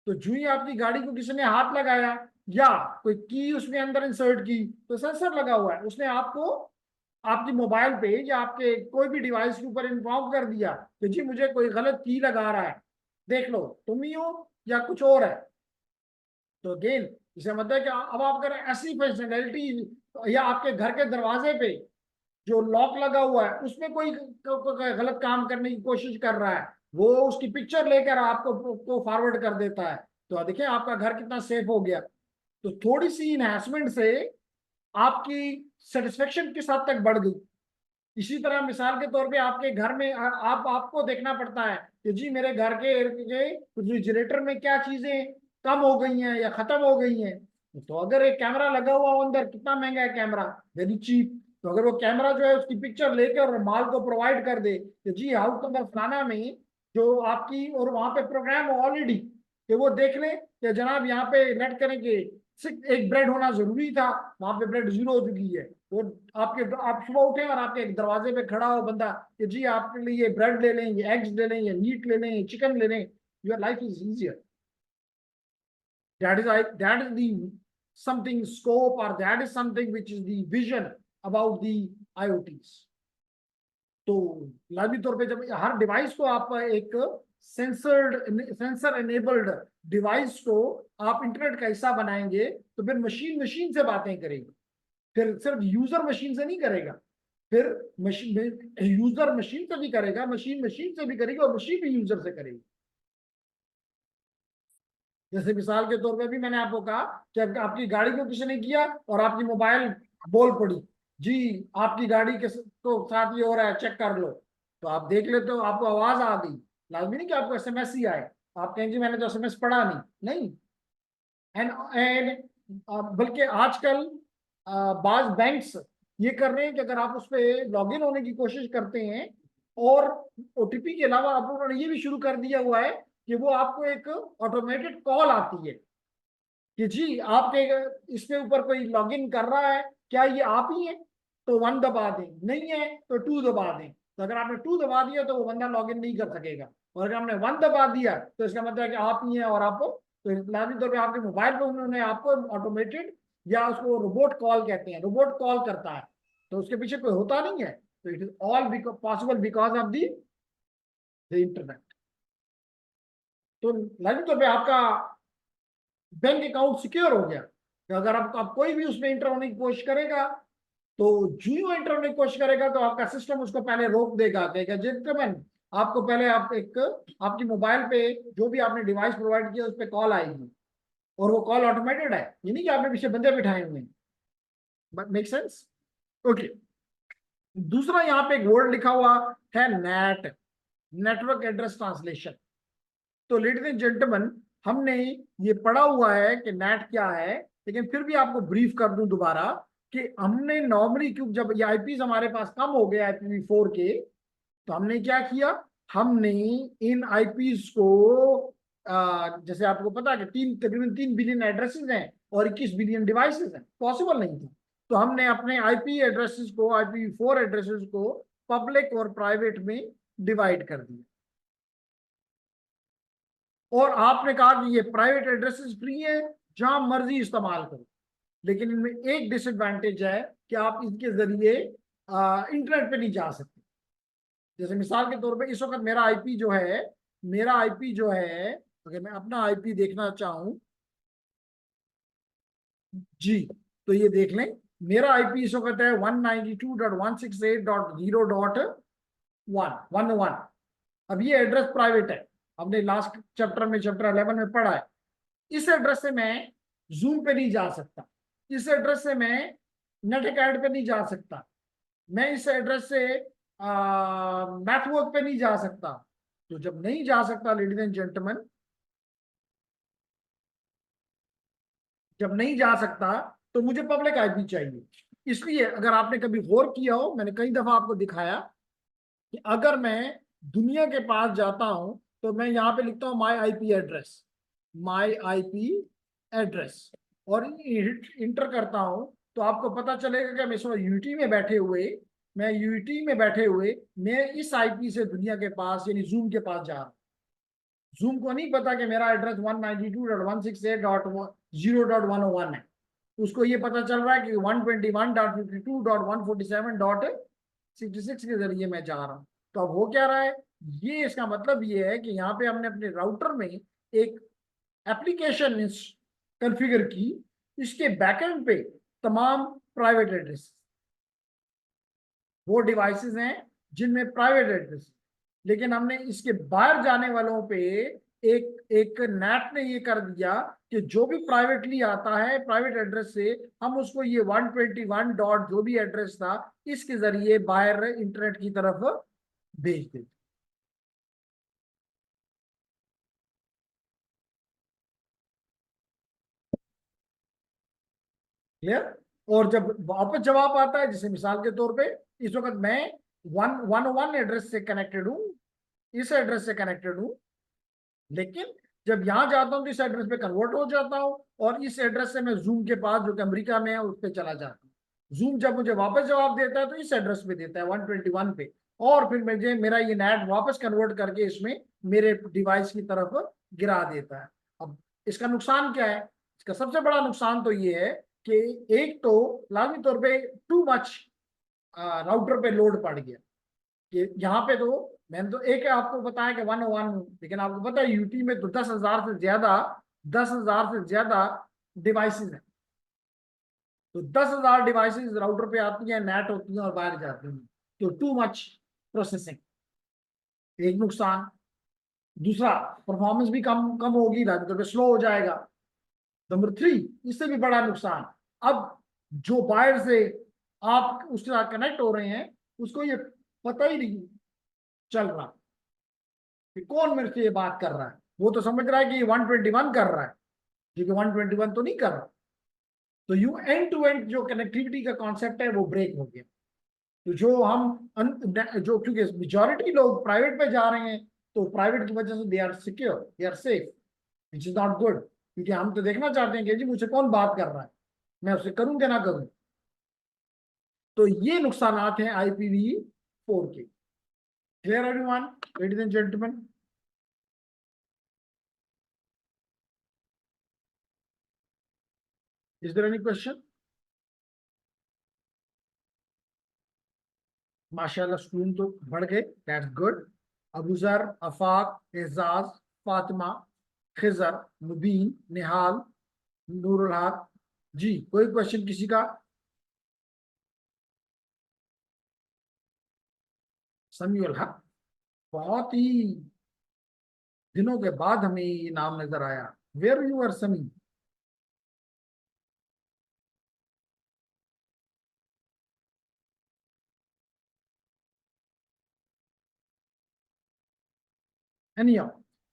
तो जो ही आपकी गाड़ी को किसी ने हाथ लगाया या कोई की उसमें अंदर इंसर्ट की, तो सेंसर लगा हुआ है, उसने आपको आपकी मोबाइल पे या आपके कोई भी डिवाइस के ऊपर इन्फॉर्म कर दिया कि जी मुझे कोई गलत की लगा रहा है, देख लो तुम ही हो या कुछ और है। तो अगेन इसे मतलब है कि अब आप अगर ऐसी फंक्शनैलिटी, या आपके घर के दरवाजे पे जो लॉक लगा हुआ है उसमें कोई गलत काम करने की कोशिश कर रहा है, वो उसकी पिक्चर लेकर आपको फॉरवर्ड कर देता है, तो देखिए आपका घर कितना सेफ हो गया। तो थोड़ी सी इन्हेंसमेंट से आपकी सेटिस्फेक्शन किस हद तक बढ़ गई। इसी तरह मिसाल के तौर पे आपके घर में आपको देखना पड़ता है कि जी मेरे घर के रेफ्रिजरेटर में क्या चीजें कम हो गई हैं या खत्म हो गई हैं। तो अगर एक कैमरा लगा हुआ हो अंदर, कितना महंगा है कैमरा, वेरी चीप। तो अगर वो कैमरा जो है उसकी पिक्चर लेकर और माल को प्रोवाइड कर दे कि जी हाउस नंबर फलाना में जो आपकी, और वहां पे प्रोग्राम ऑलरेडी कि वो देख ले कि जनाब यहाँ पे नेट करेंगे, सिर्फ एक ब्रेड होना जरूरी था, वहां पे ब्रेड 0 हो चुकी है। वो आप सुबह उठे और आपके दरवाजे पे खड़ा हो बंदा कि जी आपके लिए ये ब्रेड ले लें, ये एग्स ले लें, ये मीट ले लें, ये चिकन ले लें, your life is easier. That is the something scope, or that is something which is the vision about the IoTs। तो लाजमी तौर पे जब हर डिवाइस को आप एक सेंसर एनेबल्ड डिवाइस को आप इंटरनेट का हिस्सा बनाएंगे, तो फिर मशीन मशीन से बातें करेगी, फिर सिर्फ यूजर मशीन से नहीं करेगा, फिर मशीन यूजर मशीन से भी करेगा, मशीन मशीन से भी करेगी, और मशीन भी यूजर से करेगी। जैसे मिसाल के तौर पे भी मैंने आपको कहा कि आपकी गाड़ी को किसी ने किया और आपकी मोबाइल बोल पड़ी, जी आपकी गाड़ी के तो साथ ये हो रहा है, चेक कर लो। तो आप देख लेते हो, आपको आवाज आ गई, लाजमी नहीं कि आपको एसएमएस ही आए। आप कहें जी मैंने तो एसएमएस पढ़ा नहीं। एंड बल्कि आजकल बाज बैंक्स ये कर रहे हैं कि अगर आप उस पर लॉग इन होने की कोशिश करते हैं, और ओटीपी के अलावा आप उन्होंने ये भी शुरू कर दिया हुआ है कि वो आपको एक ऑटोमेटेड कॉल आती है कि जी आपके इसके ऊपर कोई लॉगिन कर रहा है, क्या ये आप ही हैं? तो 1 दबा दें, नहीं है तो 2 दबा दें। तो अगर आपने 2 दबा दिया तो वो बंदा लॉगिन नहीं कर सकेगा, और अगर आपने 1 दबा दिया तो इसका मतलब है कि आप ही हैं, और आपको तो लाजमी तौर पर आपके मोबाइल पर उन्होंने आपको ऑटोमेटेड, या उसको रोबोट कॉल कहते हैं, रोबोट कॉल करता है, तो उसके पीछे कोई होता नहीं है। तो it is all possible because of the internet. तो लाजमी तौर पर आपका बैंक अकाउंट सिक्योर हो गया कि अगर आप कोई भी उसमें इंटर होने की कोशिश करेगा, तो जो इंटर होने की कोशिश करेगा तो आपका सिस्टम उसको पहले रोक देगा, कहेगा जेंटलमैन आपको पहले आप एक आपकी मोबाइल पे जो भी आपने डिवाइस प्रोवाइड किया उस पर कॉल आएगी, और वो कॉल ऑटोमेटेड है, ये नहीं कि आपने पीछे बंदे बिठाए हुए हैं। Make sense? ओके। दूसरा यहाँ पे एक वर्ड लिखा हुआ है नेट, नेटवर्क एड्रेस ट्रांसलेशन। तो लेडीज एंड जेंटलमैन, हमने ये पढ़ा हुआ है कि नेट क्या है, लेकिन फिर भी आपको ब्रीफ कर दूं दोबारा कि हमने नॉर्मली, क्योंकि जब ये आईपीज हमारे पास कम हो गए IPv4 के, तो हमने क्या किया, हमने इन आईपीज को जैसे आपको पता है कि तकरीबन 3 बिलियन एड्रेसेस हैं और 21 बिलियन डिवाइसेस हैं, पॉसिबल नहीं था। तो हमने अपने आईपी एड्रेसेस को, IPv4 एड्रेसेस को पब्लिक और प्राइवेट में डिवाइड कर दिया, और आपने कहा कि ये प्राइवेट एड्रेसेस फ्री है, जहां मर्जी इस्तेमाल करो। लेकिन इनमें एक डिसएडवांटेज है कि आप इनके जरिए इंटरनेट पे नहीं जा सकते। जैसे मिसाल के तौर पे इस वक्त मेरा आईपी जो है, मेरा आईपी जो है, अगर मैं अपना आईपी देखना चाहूं, जी तो ये देख लें, मेरा आईपी इस वक्त है 192.168.0.1 अब ये एड्रेस प्राइवेट है, हमने लास्ट चैप्टर में, चैप्टर 11 में पढ़ा है। इस एड्रेस से मैं जूम पे नहीं जा सकता, इस एड्रेस से मैं नेट अकाउंट पे नहीं जा सकता, मैं इस एड्रेस से मैथवर्क पे नहीं जा सकता। तो जब नहीं जा सकता लेडीज एंड जेंटलमैन, जब नहीं जा सकता तो मुझे पब्लिक आईपी चाहिए। इसलिए अगर आपने कभी गौर किया हो, मैंने कई दफा आपको दिखाया कि अगर मैं दुनिया के पास जाता हूं तो मैं यहाँ पे लिखता हूँ माई आईपी एड्रेस, माई आईपी एड्रेस, और इंटर करता हूं, तो आपको पता चलेगा कि मैं इस यूटी में बैठे हुए, मैं यूटी में बैठे हुए मैं इस आईपी से दुनिया के पास यानी जूम के पास जा रहा हूँ। जूम को नहीं पता कि मेरा एड्रेस 192.168.0.101 है, उसको ये पता चल रहा है कि 121.52.147.66 के जरिए मैं जा रहा हूँ। तो अब हो क्या रहा है, ये इसका मतलब ये है कि यहाँ पे हमने अपने राउटर में एक एप्लीकेशन कॉन्फ़िगर की, इसके बैकएंड पे तमाम प्राइवेट एड्रेस, वो डिवाइसेस हैं जिनमें प्राइवेट एड्रेस, लेकिन हमने इसके बाहर जाने वालों पे एक एक नेट ने ये कर दिया कि जो भी प्राइवेटली आता है प्राइवेट एड्रेस से, हम उसको ये 121 डॉट जो भी एड्रेस था इसके जरिए बाहर इंटरनेट की तरफ भेज देते। क्लियर? और जब वापस जवाब आता है, जैसे मिसाल के तौर पे इस वक्त मैं 111 एड्रेस से कनेक्टेड हूं, इस एड्रेस से कनेक्टेड हूं, लेकिन जब यहां जाता हूं तो इस एड्रेस पे कन्वर्ट हो जाता हूं, और इस एड्रेस से मैं जूम के पास जो कि अमेरिका में है उस पर चला जाता हूं। जूम जब मुझे वापस जवाब देता है तो इस एड्रेस पे देता है 121 पे, और फिर मुझे मेरा ये नेट वापस कन्वर्ट करके इसमें मेरे डिवाइस की तरफ गिरा देता है। अब इसका नुकसान क्या है? इसका सबसे बड़ा नुकसान तो ये है कि एक तो लाजमी तौर पे टू मच राउटर पे लोड पड़ गया, कि यहाँ पे तो मैंने तो एक आपको बताया कि 101, लेकिन आपको पता है यूटी में तो 10,000 से ज्यादा, 10,000 से ज्यादा डिवाइसेस हैं। तो 10,000 डिवाइसेस राउटर पे आती हैं, नेट होती हैं और बाहर जाती हैं, तो टू मच प्रोसेसिंग, एक नुकसान। दूसरा, परफॉर्मेंस भी कम कम होगी, तो पे स्लो हो जाएगा। नंबर 3, इससे भी बड़ा नुकसान, अब जो बायर से आप उसके साथ कनेक्ट हो रहे हैं उसको ये पता ही नहीं चल रहा कि कौन मेरे से ये बात कर रहा है। वो तो समझ रहा है कि ये 121 कर रहा है, क्योंकि 121 तो नहीं कर रहा। तो यू एंड टू एंड जो कनेक्टिविटी का कॉन्सेप्ट है वो ब्रेक हो गया। तो जो हम जो, क्योंकि मेजॉरिटी लोग प्राइवेट पे जा रहे हैं, तो प्राइवेट की वजह से they are secure, they are safe, which is not good, क्योंकि हम तो देखना चाहते हैं कि जी मुझे कौन बात कर रहा है, मैं उससे करूं क्या ना करूं। तो ये नुकसानात हैं IPv4 के। Clear everyone, ladies and gentleman? Is there any question? माशाल्लाह स्टूडेंट तो बढ़ गए, दैट्स गुड। अबूजर, आफाक, एजाज, फातिमा, खिजर, मुबीन, निहाल, नूरुल हक। जी, कोई क्वेश्चन किसी का? समीउल हक, बहुत ही दिनों के बाद हमें ये नाम नजर आया। वेयर यू आर समी? एनिया,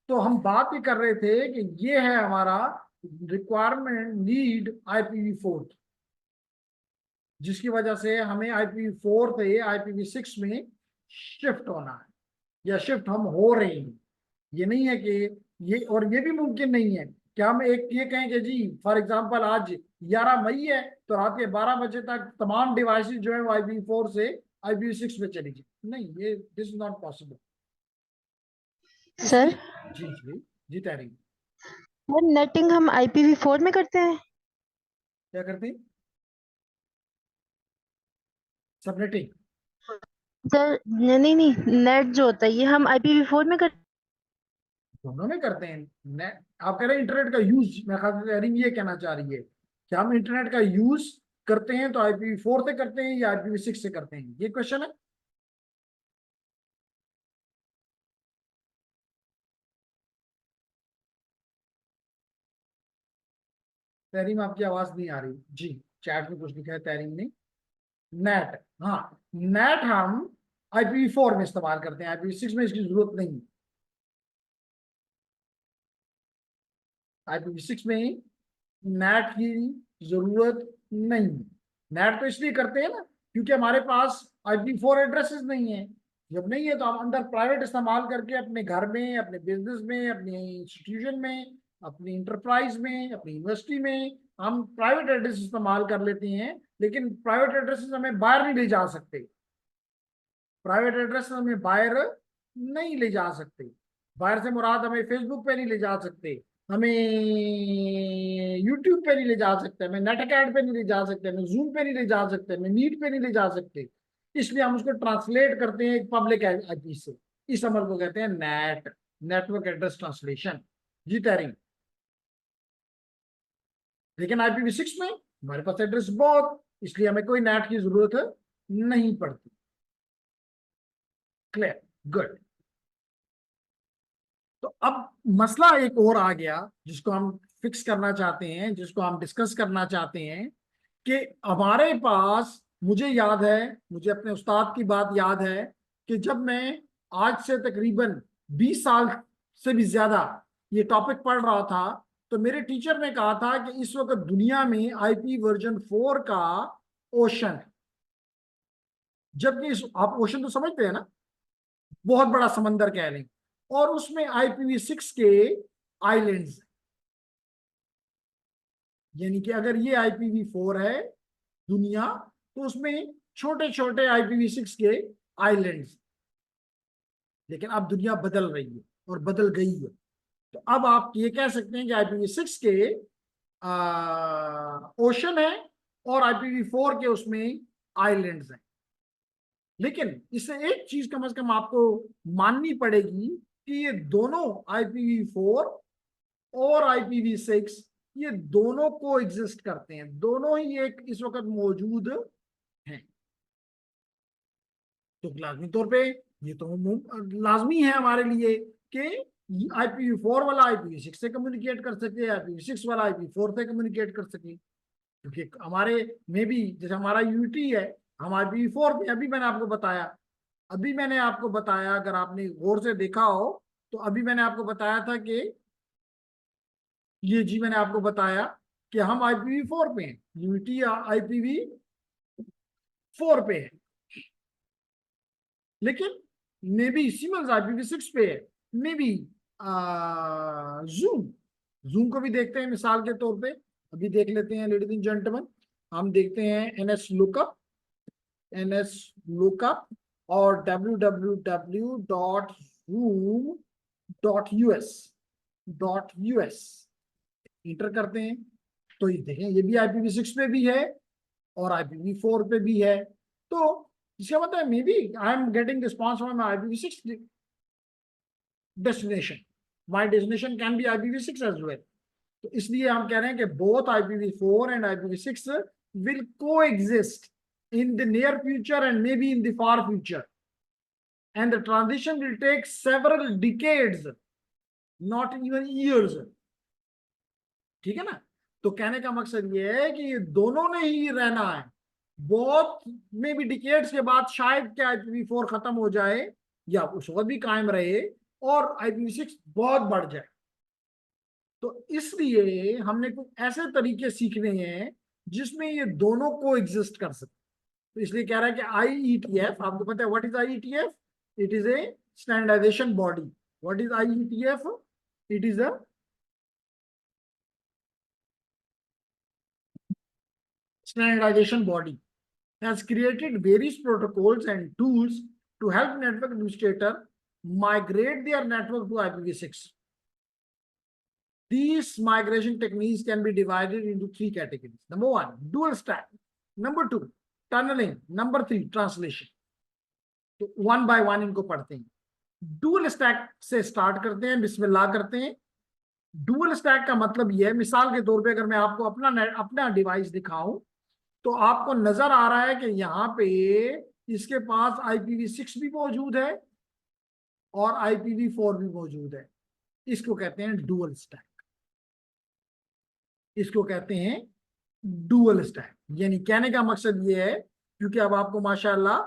तो हम बात ही कर रहे थे कि ये है हमारा रिक्वायरमेंट, नीड IPv4, जिसकी वजह से हमें IPv4 से IPv6 में शिफ्ट होना है, या शिफ्ट हम हो रहे हैं। ये नहीं है कि ये, और ये भी मुमकिन नहीं है कि हम एक ये कहें कि जी फॉर एग्जांपल आज 11 मई है तो रात के 12 बजे तक तमाम डिवाइसेस जो है वो IPv4 से IPv6 में चली जाए। नहीं, ये this is not possible. Sir, इसलिए जी जी जी तहरीर, सर नेटिंग हम IPv4 में करते हैं? क्या करते हैं? सबनेटिंग सर नहीं नहीं, नेट जो होता है ये हम IPv4 में करते दोनों में करते हैं। आप कह रहे हैं इंटरनेट का यूज, मैं खास तहरीर ये कहना चाह रही है कि हम इंटरनेट का यूज करते हैं तो IPv4 से करते हैं या IPv6 से करते हैं, ये क्वेश्चन है। तहरीम आपकी आवाज नहीं आ रही जी। चैट में कुछ लिखा है तहरीम ने। नेट, हाँ, नेट हम IPv4 में इस्तेमाल करते हैं, IPv6 में इसकी जरूरत नहीं। IPv6 में नेट की जरूरत नहीं। नेट तो इसलिए करते हैं ना क्योंकि हमारे पास IPv4 एड्रेसेस नहीं है। जब नहीं है तो हम अंदर प्राइवेट इस्तेमाल करके अपने घर में, अपने बिजनेस में, अपने इंस्टीट्यूशन में, अपनी इंटरप्राइज में, अपनी यूनिवर्सिटी में हम प्राइवेट एड्रेस इस्तेमाल कर लेते हैं। लेकिन प्राइवेट एड्रेसेस हमें बाहर नहीं ले जा सकते, प्राइवेट एड्रेस हमें बाहर नहीं ले जा सकते। बाहर से मुराद हमें फेसबुक पे नहीं ले जा सकते, हमें यूट्यूब पे नहीं ले जा सकते, हमें नेट अकाउंट पे नहीं ले जा सकते, हमें जूम पे नहीं ले जा सकते, हमें मीट पे नहीं ले जा सकते। इसलिए हम उसको ट्रांसलेट करते हैं एक पब्लिक आईपी से। इस अमल को कहते हैं नेट, नेटवर्क एड्रेस ट्रांसलेशन। जी तहरीर, लेकिन IPv6 में हमारे पास एड्रेस बहुत, इसलिए हमें कोई नेट की जरूरत नहीं पड़ती। Clear, good. तो अब मसला एक और आ गया जिसको हम फिक्स करना चाहते हैं, जिसको हम डिस्कस करना चाहते हैं कि हमारे पास, मुझे याद है, मुझे अपने उस्ताद की बात याद है कि जब मैं आज से तकरीबन 20 साल से भी ज्यादा ये टॉपिक पढ़ रहा था तो मेरे टीचर ने कहा था कि इस वक्त दुनिया में IP वर्जन 4 का ओशन है। जबकि आप ओशन तो समझते हैं ना, बहुत बड़ा समंदर कह लें, और उसमें IPv6 के आइलैंड्स, यानी कि अगर ये IPv4 है दुनिया, तो उसमें छोटे छोटे IPv6 के आइलैंड्स। लेकिन अब दुनिया बदल रही है और बदल गई है, तो अब आप ये कह सकते हैं कि IPv6 के ओशन है और IPv4 के उसमें आइलैंड्स हैं। लेकिन इससे एक चीज कम से कम आपको माननी पड़ेगी कि ये दोनों IPv4 और IPv6 ये दोनों को एग्जिस्ट करते हैं, दोनों ही एक इस वक्त मौजूद हैं। तो लाजमी तौर पे ये तो लाजमी है हमारे लिए कि IPv4 वाला IPv6 से कम्युनिकेट कर सके, IPv6 वाला IPv4 से कम्युनिकेट कर सके। क्योंकि हमारे में भी जैसे हमारा यूटी है, हम IPv4 पे, अभी मैंने आपको बताया, अगर आपने गौर से देखा हो तो अभी मैंने आपको बताया था कि ये जी मैंने आपको बताया कि हम IPv4 पे हैं, यूटी IPv4 पे है, लेकिन मे बी सिमल्स IPv6 पे है, मे बी जूम जूम को भी देखते हैं मिसाल के तौर पे। अभी देख लेते हैं लेडीज एंड जेंटलमैन, हम देखते हैं एनएस लुकअप और www.zoom.us इंटर करते हैं, तो ये देखें ये भी IPv6 पे भी है और IPv4 पे भी है। तो इसका मतलब may be I am getting response from IPv6 destination, my destination can be IPv6 as well. तो इसलिए हम कह रहे हैं कि both IPv4 and IPv6 will coexist in the near future and maybe in the far future, and the transition will take several decades, not even years। ठीक है ना? तो कहने का मकसद ये है कि ये दोनों ने ही रहना है, बहुत में भी डिकेड्स के बाद शायद क्या IPv4 खत्म हो जाए या उस वक्त भी कायम रहे और IPv6 बहुत बढ़ जाए। तो इसलिए हमने कुछ ऐसे तरीके सीखने हैं जिसमें ये दोनों को एग्जिस्ट कर सकते। तो इसलिए कह रहा है कि IETF, आपको पता है what is IETF? It is a standardisation body. What is IETF? It is a standardization body, has created various protocols and tools to help network administrator migrate their network to IPv6. These migration techniques can be divided into 3 categories. Number 1, dual stack. Number 2, tunneling. Number 3, translation. तो 1 by 1 इनको पढ़ते हैं। Dual stack से start करते हैं, बिस्मिल्लाह करते हैं। Dual stack का मतलब यह है, मिसाल के तौर पे अगर मैं आपको अपना डिवाइस दिखाऊं तो आपको नजर आ रहा है कि यहाँ पे इसके पास IPv6 भी मौजूद है और IPv4 भी मौजूद है। इसको कहते हैं डुअल स्टैक, इसको कहते हैं डुअल स्टैक। यानी कहने का मकसद ये है, क्योंकि अब आपको माशाल्लाह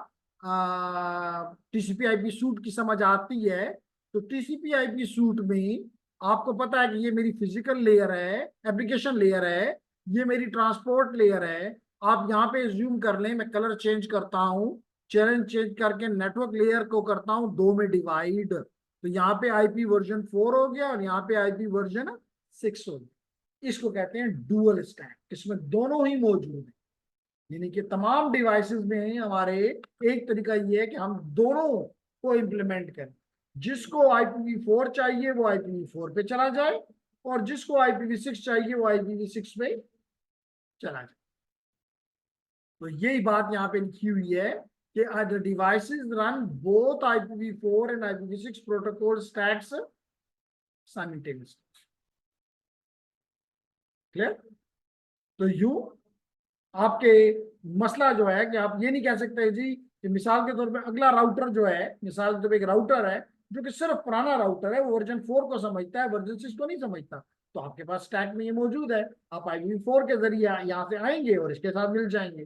TCP/IP सूट की समझ आती है, तो TCP/IP सूट में आपको पता है कि ये मेरी फिजिकल लेयर है, एप्लीकेशन लेयर है, ये मेरी ट्रांसपोर्ट लेयर है। आप यहाँ पे जूम कर लें, मैं कलर चेंज करता हूँ, चैनल चेंज करके नेटवर्क लेयर को करता हूँ 2 में डिवाइड, तो यहाँ पे IP वर्जन 4 हो गया और यहाँ पे IP वर्जन 6 हो गया। इसको कहते हैं डुअल स्टैक, इसमें दोनों ही मौजूद है। यानी कि तमाम डिवाइसेस में हमारे एक तरीका ये है कि हम दोनों को इम्प्लीमेंट करें। जिसको IPv4 चाहिए वो IPv4 पे चला जाए और जिसको IPv6 चाहिए वो IPv6 पे चला जाए। तो यही बात यहाँ पे लिखी हुई है कि the devices run both IPv4 and IPv6 protocol stacks simultaneously। Clear? तो यूं आपके मसला जो है कि आप ये नहीं कह सकते जी कि मिसाल के तौर पे अगला राउटर जो है, मिसाल के तौर पे एक राउटर है जो कि सिर्फ पुराना राउटर है, वो वर्जन 4 को समझता है, वर्जन 6 को नहीं समझता, तो आपके पास स्टैक में ये मौजूद है, आप IPv4 के जरिए यहाँ से आएंगे और इसके साथ मिल जाएंगे।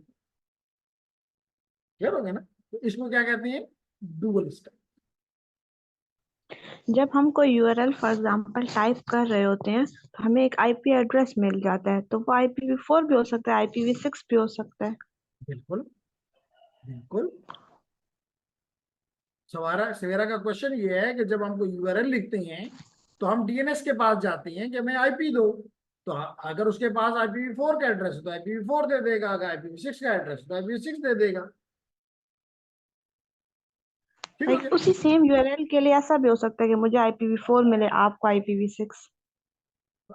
क्लियर हो गया ना? तो इसको क्या कहते हैं? Dual stack. जब हम कोई यूआरएल फॉर एग्जांपल टाइप कर रहे होते हैं तो हमें एक आईपी एड्रेस मिल जाता है, तो वो IPv4 भी हो सकता है, IPv6 भी हो सकता है। बिल्कुल बिल्कुल। सवेरा का क्वेश्चन ये है कि जब हम कोई यूआरएल लिखते हैं तो हम DNS के पास जाते हैं कि हमें IP दो, तो अगर उसके पास IPv4 का एड्रेस है तो IPv4 दे देगा, अगर IPv6 का एड्रेस है तो IPv6 दे देगा। ठीक हो लाइक गया? उसी सेम यूआरएल के लिए ऐसा भी हो सकता है कि मुझे IPv4 मिले, आपको IPv6।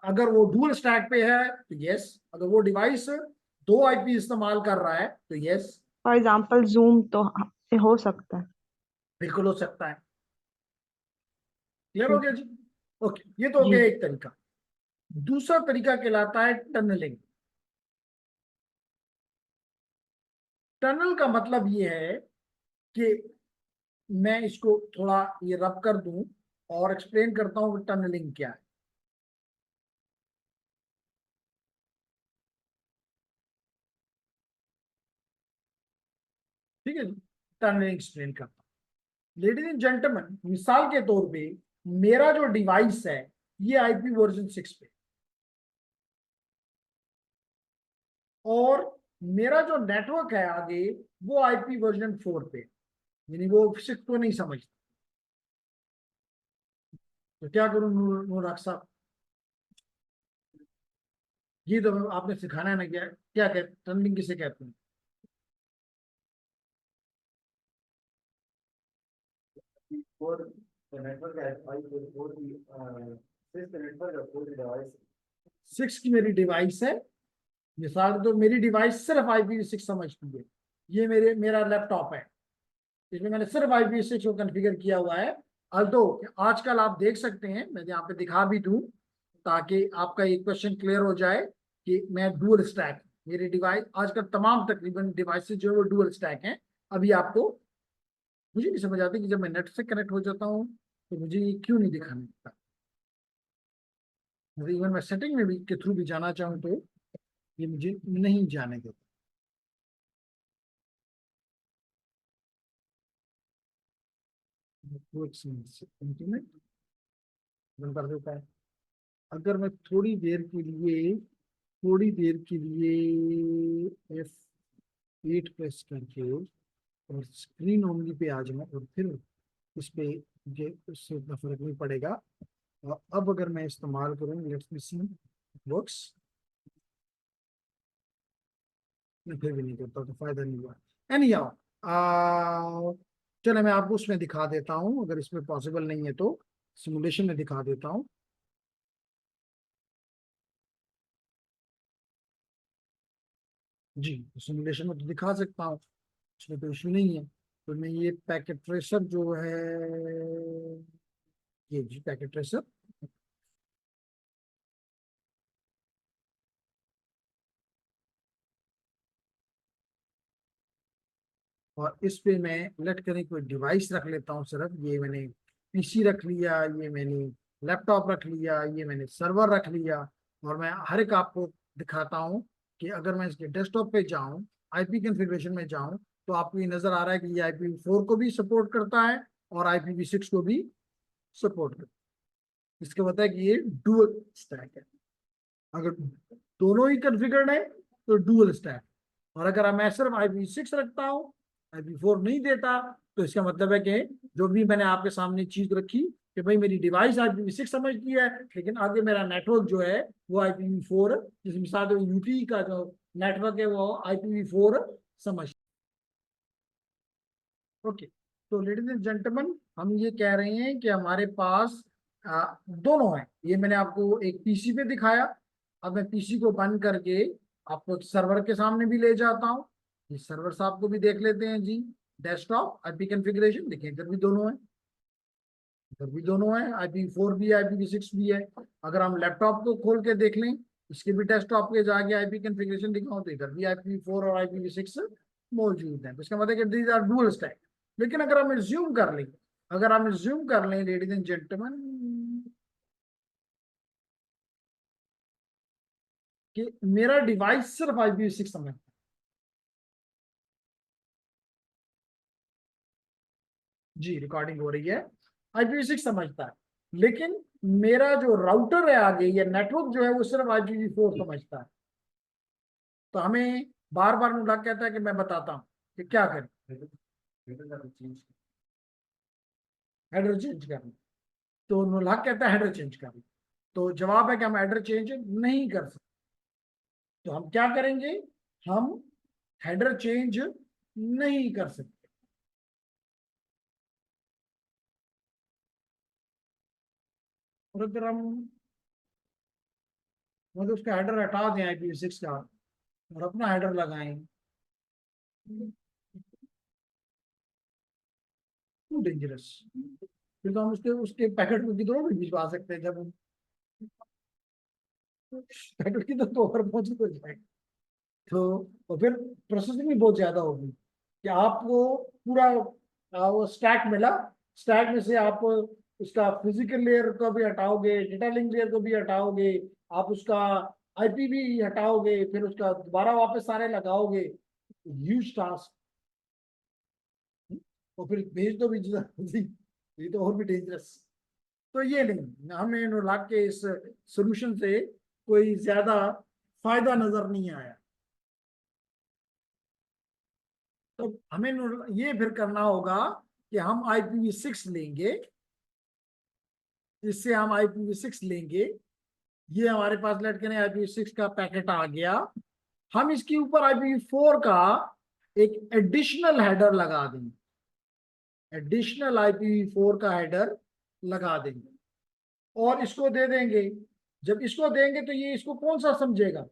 अगर वो डुअल स्टैक पे है तो यस, अगर वो डिवाइस 2 IP इस्तेमाल कर रहा है तो यस, फॉर एग्जांपल जूम तो हो सकता है। बिल्कुल हो सकता है। क्लियर हो ठीक गया है जी? ओके, ये तो हो जी। गया एक तरीका। दूसरा तरीका कहलाता है टनलिंग। टनल का मतलब ये है कि मैं इसको थोड़ा ये रब कर दूं और एक्सप्लेन करता हूँ कि टनलिंग क्या है। ठीक है, टनलिंग एक्सप्लेन करता हूँ। लेडीज एंड जेंटलमैन, मिसाल के तौर पे मेरा जो डिवाइस है ये आईपी वर्जन 6 पे, और मेरा जो नेटवर्क है आगे वो आईपी वर्जन 4 पे, यानी वो 6 को नहीं समझता। तो क्या करूं नूराग साहब? ये तो आपने सिखाना है ना, क्या क्या कहते, टनलिंग किसे कहते हैं? for the network has 6 the network of 4 device 6 की मेरी डिवाइस है, मिसाल तो मेरी डिवाइस सिर्फ IPv6 समझती है। ये मेरा लैपटॉप है, इसमें मैंने सिर्फ IPv6 को कॉन्फ़िगर किया हुआ है। अल्टो आजकल आप देख सकते हैं, मैं यहाँ पे दिखा भी दूं ताकि आपका एक क्वेश्चन क्लियर हो जाए कि मैं डुअल स्टैक, मेरी डिवाइस आजकल तमाम तकरीबन डिवाइसेस जो है वो डुअल स्टैक हैं। अभी आपको मुझे नहीं समझ आती कि जब मैं नेट से कनेक्ट हो जाता हूँ तो मुझे ये क्यों नहीं दिखाने लगता। मतलब इवन मैं सेटिंग में भी के थ्रू भी जाना चाहूँ तो ये मुझे नहीं जाने देता। वो एक इंटरनेट बंद कर देता है। अगर मैं थोड़ी देर के लिए F8 प्रेस करके और स्क्रीन ओनली पे आ जाऊँ और फिर इस पे मुझे उससे उतना फर्क नहीं पड़ेगा। और अब अगर मैं इस्तेमाल करूँ, लेट्स मी सी वर्क्स, मैं फिर भी नहीं करता तो फायदा नहीं हुआ। एनी हाउ, चलो मैं आपको उसमें दिखा देता हूँ, अगर इसमें पॉसिबल नहीं है तो सिमुलेशन में दिखा देता हूँ। जी, सिमुलेशन में तो दिखा सकता हूँ, उसमें तो इशू नहीं है। तो मैं ये पैकेट ट्रेसर जो है, ये जी पैकेट ट्रेसर, और इस पे मैं लेट करें कोई डिवाइस रख लेता हूँ। सिर्फ ये मैंने पीसी रख लिया, ये मैंने लैपटॉप रख लिया, ये मैंने सर्वर रख लिया, और मैं हर एक आपको दिखाता हूँ कि अगर मैं इसके डेस्कटॉप पे जाऊँ, आईपी कॉन्फ़िगरेशन में जाऊँ, तो आपको ये नजर आ रहा है कि ये IPv4 को भी सपोर्ट करता है और IPv6 को भी सपोर्ट करता है। इसका मतलब है कि ये डुअल स्टैक है। अगर दोनों ही कॉन्फ़िगर्ड है तो डुअल स्टैक, और अगर मैं सिर्फ IPv6 रखता हूँ, IPv4 नहीं देता, तो इसका मतलब है कि जो भी मैंने आपके सामने चीज रखी कि भाई मेरी डिवाइस IPv6 समझती है, लेकिन आगे मेरा नेटवर्क जो है वो IPv4, जिस मिसाल यूटी का जो नेटवर्क है वो IPv4 समझ। ओके, तो लेडीज एंड जेंटलमैन, हम ये कह रहे हैं कि हमारे पास दोनों है। ये मैंने आपको एक पीसी पे दिखाया, अब मैं पीसी को बंद करके आपको सर्वर के सामने भी ले जाता हूँ। ये सर्वर साहब को भी देख लेते हैं जी। डेस्कटॉप आईपी कॉन्फ़िगरेशन देखिए, इधर भी दोनों है, इधर भी दोनों है, IPv4 भी है, IPv6 भी है। अगर हम लैपटॉप को खोल के देख लें, इसके भी डेस्कटॉप के जाके आईपी कॉन्फ़िगरेशन दिखाऊं तो इधर भी IPv4 और IPv6 मौजूद है। तो इसका मतलब है कि दीज आर डुअल स्टैक। लेकिन अगर हम ज्यूम कर लें, लेडीज एंड जेंटलमैन, कि मेरा डिवाइस सिर्फ IPv6 समझता है। जी, रिकॉर्डिंग हो रही है, IPv6 समझता है, लेकिन मेरा जो राउटर है आगे या नेटवर्क जो है वो सिर्फ IPv4 समझता है। तो हमें बार बार मुलाक कहता है कि मैं बताता हूँ कि क्या करें, हेडर चेंज करना। तो नुलाक कहता है हेडर चेंज करना, तो जवाब है कि हम हेडर चेंज नहीं कर सकते। तो हम क्या करेंगे, हम हेडर चेंज नहीं कर सकते। और अगर हम मतलब उसका हेडर हटा दें IPv6 का और अपना हेडर लगाएं, टू डेंजरस। फिर तो हम उसके उसके पैकेट को किधरों भी भिजवा सकते हैं, जब हम पैकेट की तो ओवर पहुंच हो जाएगा। तो और फिर प्रोसेसिंग भी बहुत ज्यादा होगी कि आपको पूरा वो स्टैक मिला, स्टैक में से आप उसका फिजिकल लेयर को भी हटाओगे, डेटा लिंक लेयर को भी हटाओगे, आप उसका आईपी भी हटाओगे, फिर उसका दोबारा वापस सारे लगाओगे, ह्यूज टास्क। और फिर भेज दो भी जल्दी, ये तो और भी डेंजरस। तो ये नहीं, हमें नुलाक के इस सोल्यूशन से कोई ज्यादा फायदा नजर नहीं आया। तो हमें ये फिर करना होगा कि हम IPv6 लेंगे, इससे हम IPv6 लेंगे, ये हमारे पास लेट करें IPv6 का पैकेट आ गया, हम इसके ऊपर IPv4 का एक एडिशनल हेडर लगा देंगे, एडिशनल IPv4 का हेडर लगा देंगे और इसको दे देंगे। जब इसको देंगे तो ये इसको कौन सा समझेगा,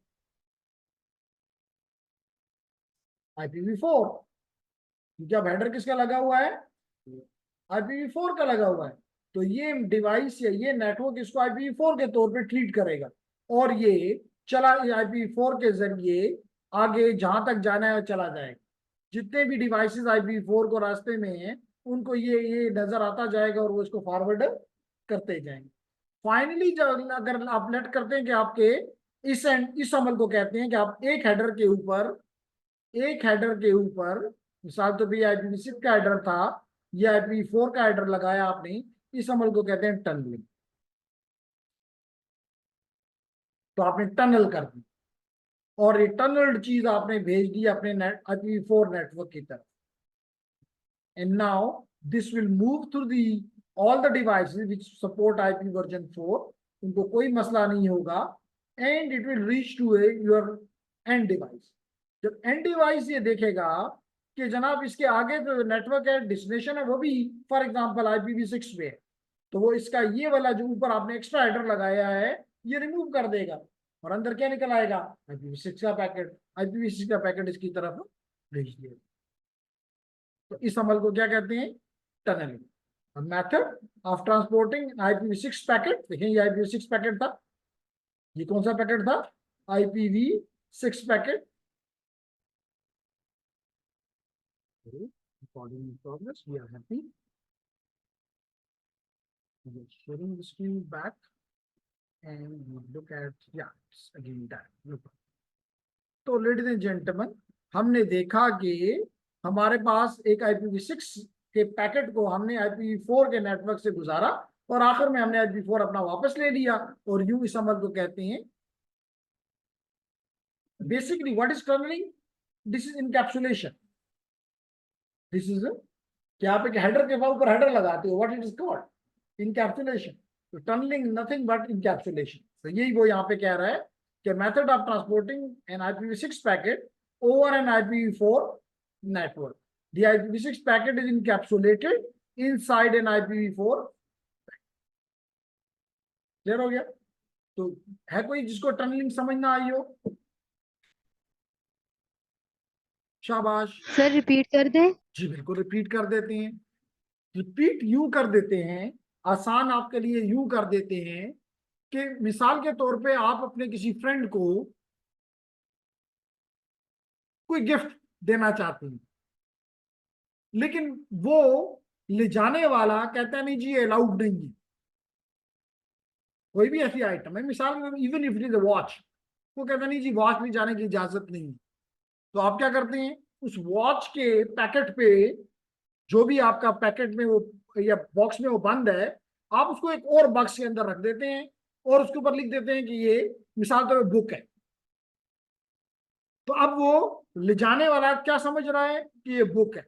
IPv4, क्योंकि अब हेडर किसका लगा हुआ है, IPv4 का लगा हुआ है। तो ये डिवाइस या ये नेटवर्क इसको IPv4 के तौर पे ट्रीट करेगा और ये चला IPv4 के जरिए आगे जहां तक जाना है चला जाएगा। जितने भी डिवाइसेस IPv4 को रास्ते में हैं उनको ये नजर आता जाएगा और वो इसको फॉरवर्ड करते जाएंगे। फाइनली जब अगर आप लेट करते हैं कि आपके इस अमल को कहते हैं कि आप एक हेडर के ऊपर मिसाल तो भी IPv6 का हेडर था, ये IPv4 का हेडर लगाया आपने, इस अमल को कहते हैं टनलिंग। तो आपने टनल कर दी और ये टनल्ड चीज आपने भेज दी अपने IPv4 नेटवर्क की तरफ। And now this will move through the all the devices which support IP version 4, उनको कोई मसला नहीं होगा, and it will reach to your end device। जब end device ये देखेगा कि जनाब इसके आगे जो नेटवर्क है डेस्टिनेशन है वो भी फॉर एग्जांपल IPv6 पे है, तो वो इसका ये वाला जो ऊपर आपने एक्स्ट्रा हेडर लगाया है ये रिमूव कर देगा और अंदर क्या निकल आएगा, IPv6 का पैकेट इसकी तरफ भेज दिया। तो इस अमल को क्या कहते हैं, tunnelling. A method of transporting IPv6 packet, देखें ये IPv6 पैकेट था, ये कौन सा पैकेट था, IPv6 packet. Recording in progress, we are happy. We are sharing the screen back and we look at, yeah, it's again that. Look. तो ladies and gentlemen, हमने देखा कि हमारे पास एक IPv6 के पैकेट को हमने IPv4 के नेटवर्क से गुजारा और आखिर में हमने IPv4 अपना वापस ले लिया और यूं इस अमल को कहते हैं basically what is tunnelling, this is encapsulation. This is क्या आप एक हेडर के ऊपर हेडर लगाते हो, what it is called, encapsulation. तो टनलिंग नथिंग बट इनकैप्सुलेशन। तो यही वो यहाँ पे कह रहा है कि method of transporting an IPv6 packet over an IPv4 network. The IPv6 packet is encapsulated inside an IPv4 packet. Clear हो गया? तो है कोई जिसको टनलिंग समझ ना आई हो? शाबाश। सर रिपीट कर दें? जी बिल्कुल रिपीट कर देते हैं। रिपीट यूं कर देते हैं, आसान आपके लिए यूं कर देते हैं कि मिसाल के तौर पे आप अपने किसी फ्रेंड को कोई गिफ्ट देना चाहते हैं लेकिन वो ले जाने वाला कहता है नहीं जी ये अलाउड नहीं है, कोई भी ऐसी आइटम है, मिसाल में even if it is a watch, वो कहता नहीं जी वॉच ले जाने की इजाजत नहीं है। तो आप क्या करते हैं, उस वॉच के पैकेट पे जो भी आपका पैकेट में वो या बॉक्स में वो बंद है, आप उसको एक और बॉक्स के अंदर रख देते हैं और उसके ऊपर लिख देते हैं कि ये मिसाल तो बुक है। तो अब वो ले जाने वाला क्या समझ रहा है कि ये बुक है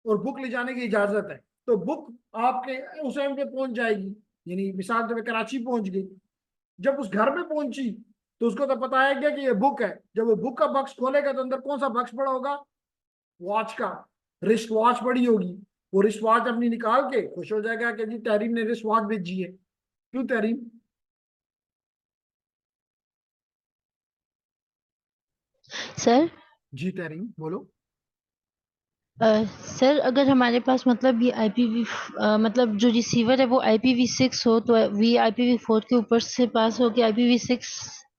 और बुक ले जाने की इजाजत है, तो बुक आपके उस टाइम पे पहुंच जाएगी, यानी मिसाल तो कराची पहुंच गई। जब उस घर में पहुंची तो उसको तो पता है क्या कि ये बुक है। जब वो बुक का बॉक्स खोलेगा तो अंदर कौन सा बॉक्स पड़ा होगा, वॉच का, रिस्ट वॉच पड़ी होगी। वो रिस्ट वॉच अपनी निकाल के खुश हो जाएगा कि जी तहरीम ने रिस्ट वॉच भेजी है। क्यों तहरीम? सर जी तहरीम बोलो। सर अगर हमारे पास मतलब ये मतलब जो रिसीवर है वो IPv6 हो तो वी IPv4 के ऊपर से पास हो के IPv6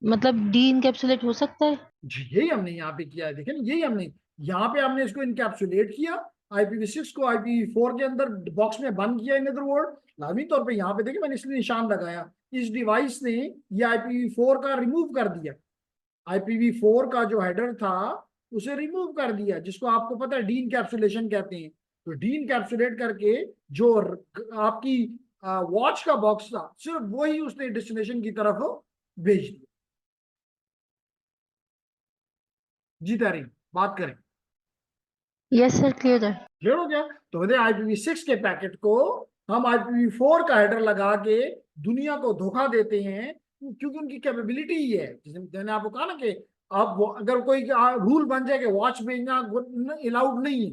मतलब डी इनकैप्सुलेट हो सकता है? जी यही हमने यहाँ पे किया है, देखें यही हमने यहाँ पे हमने इसको इनकैप्सुलेट किया, IPv6 को IPv4 के अंदर बॉक्स में बंद किया। इन अदर वर्ड, लाजमी तौर पे यहाँ पे देखिए मैंने इसलिए निशान लगाया, इस डिवाइस ने ये IPv4 का रिमूव कर दिया, IPv4 का जो हेडर था उसे रिमूव कर दिया, जिसको आपको पता है डी इनकैप्सुलेशन कहते हैं। तो डी इनकैप्सुलेट करके जो आपकी वॉच का बॉक्स था सिर्फ वही उसने डेस्टिनेशन की तरफ भेज दिया। जी तारीफ बात करें, यस सर, क्लियर है। क्लियर हो गया? तो कहते IPv6 के पैकेट को हम IPv4 का हेडर लगा के दुनिया को धोखा देते हैं, क्योंकि उनकी कैपेबिलिटी ही है। जैसे मैंने आपको कहा ना कि अब अगर कोई रूल बन जाए कि वॉच भेजना अलाउड नहीं है,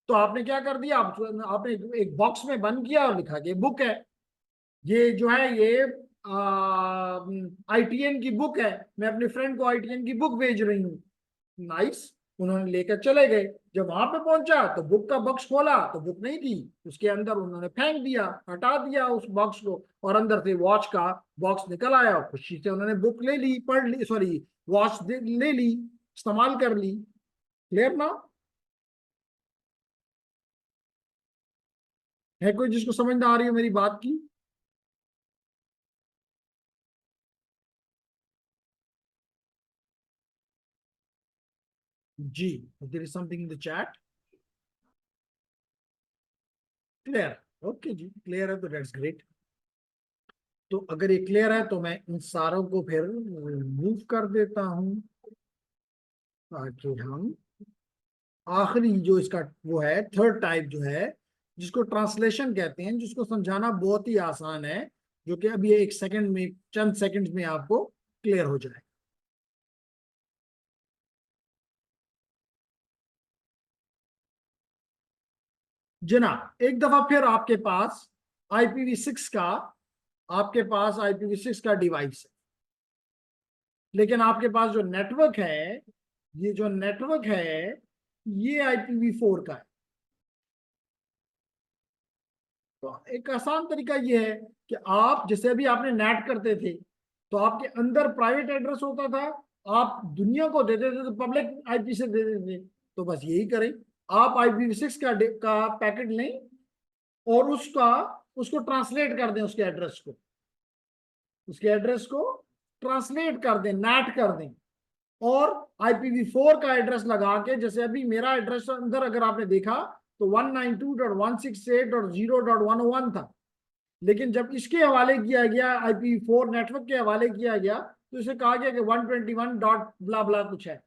तो आपने क्या कर दिया, आपने एक बॉक्स में बंद किया और लिखा कि बुक है, ये जो है ये ITN की बुक है, मैं अपने फ्रेंड को ITN की बुक भेज रही हूँ। नाइस, उन्होंने लेकर चले गए। जब वहां पे पहुंचा तो बुक का बॉक्स खोला तो बुक नहीं थी, उसके अंदर उन्होंने फेंक दिया, हटा दिया उस बॉक्स को, और अंदर से वॉच का बॉक्स निकल आया। खुशी से उन्होंने बुक ले ली, पढ़ ली, सॉरी वॉच ले ली, इस्तेमाल कर ली। क्लियर ना? है कोई जिसको समझ ना आ रही है मेरी बात की? जी, there is something in the chat. Clear? Okay जी, क्लियर है तो दैट्स ग्रेट। तो अगर ये क्लियर है तो मैं इन सारों को फिर रिमूव कर देता हूं, ताकि हम आखिरी जो इसका वो है थर्ड टाइप जो है, जिसको ट्रांसलेशन कहते हैं, जिसको समझाना बहुत ही आसान है, जो कि अभी एक सेकंड में, चंद सेकंड्स में आपको क्लियर हो जाए। जनाब एक दफा फिर आपके पास IPv6 का, आपके पास IPv6 का डिवाइस है, लेकिन आपके पास जो नेटवर्क है, ये जो नेटवर्क है ये IPv4 का है। तो एक आसान तरीका ये है कि आप जैसे अभी आपने नेट करते थे तो आपके अंदर प्राइवेट एड्रेस होता था, आप दुनिया को देते थे तो पब्लिक IP से दे देते थे। तो बस यही करें, आप IPv6 का पैकेट लें और उसको ट्रांसलेट कर दें, उसके एड्रेस को ट्रांसलेट कर दें, नेट कर दें, और IPv4 का एड्रेस लगा के, जैसे अभी मेरा एड्रेस अंदर अगर आपने देखा तो 192.168.0.101 था, लेकिन जब इसके हवाले किया गया, IPv4 नेटवर्क के हवाले किया गया, तो इसे कहा गया कि 121 डॉट ब्ला ब्ला कुछ है।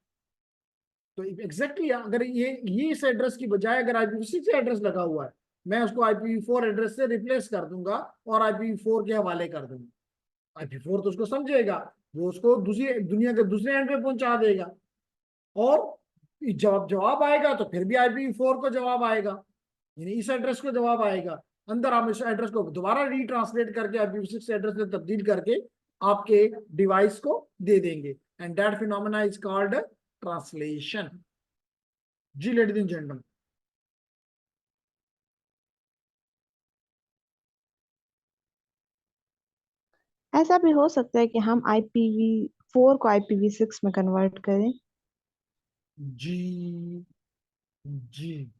तो एग्जैक्टली अगर ये इस एड्रेस की बजाय अगर IPv6 से एड्रेस लगा हुआ है, मैं उसको IPv4 एड्रेस से रिप्लेस कर दूंगा और IPv4 के हवाले कर दूंगा। IPv4 तो उसको समझेगा, वो उसको दूसरी दुनिया के दूसरे एंड पे पहुंचा देगा, और जवाब आएगा तो फिर भी IPv4 को जवाब आएगा, यानी इस एड्रेस को जवाब आएगा। अंदर हम इस एड्रेस को दोबारा रीट्रांसलेट करके IPv6 एड्रेस में तब्दील करके आपके डिवाइस को दे देंगे, and that phenomena is called translation. जी लेडीज एंड जेंटलमैन, ऐसा भी हो सकता है कि हम IPv4 को IPv6 में कन्वर्ट करें। जी जी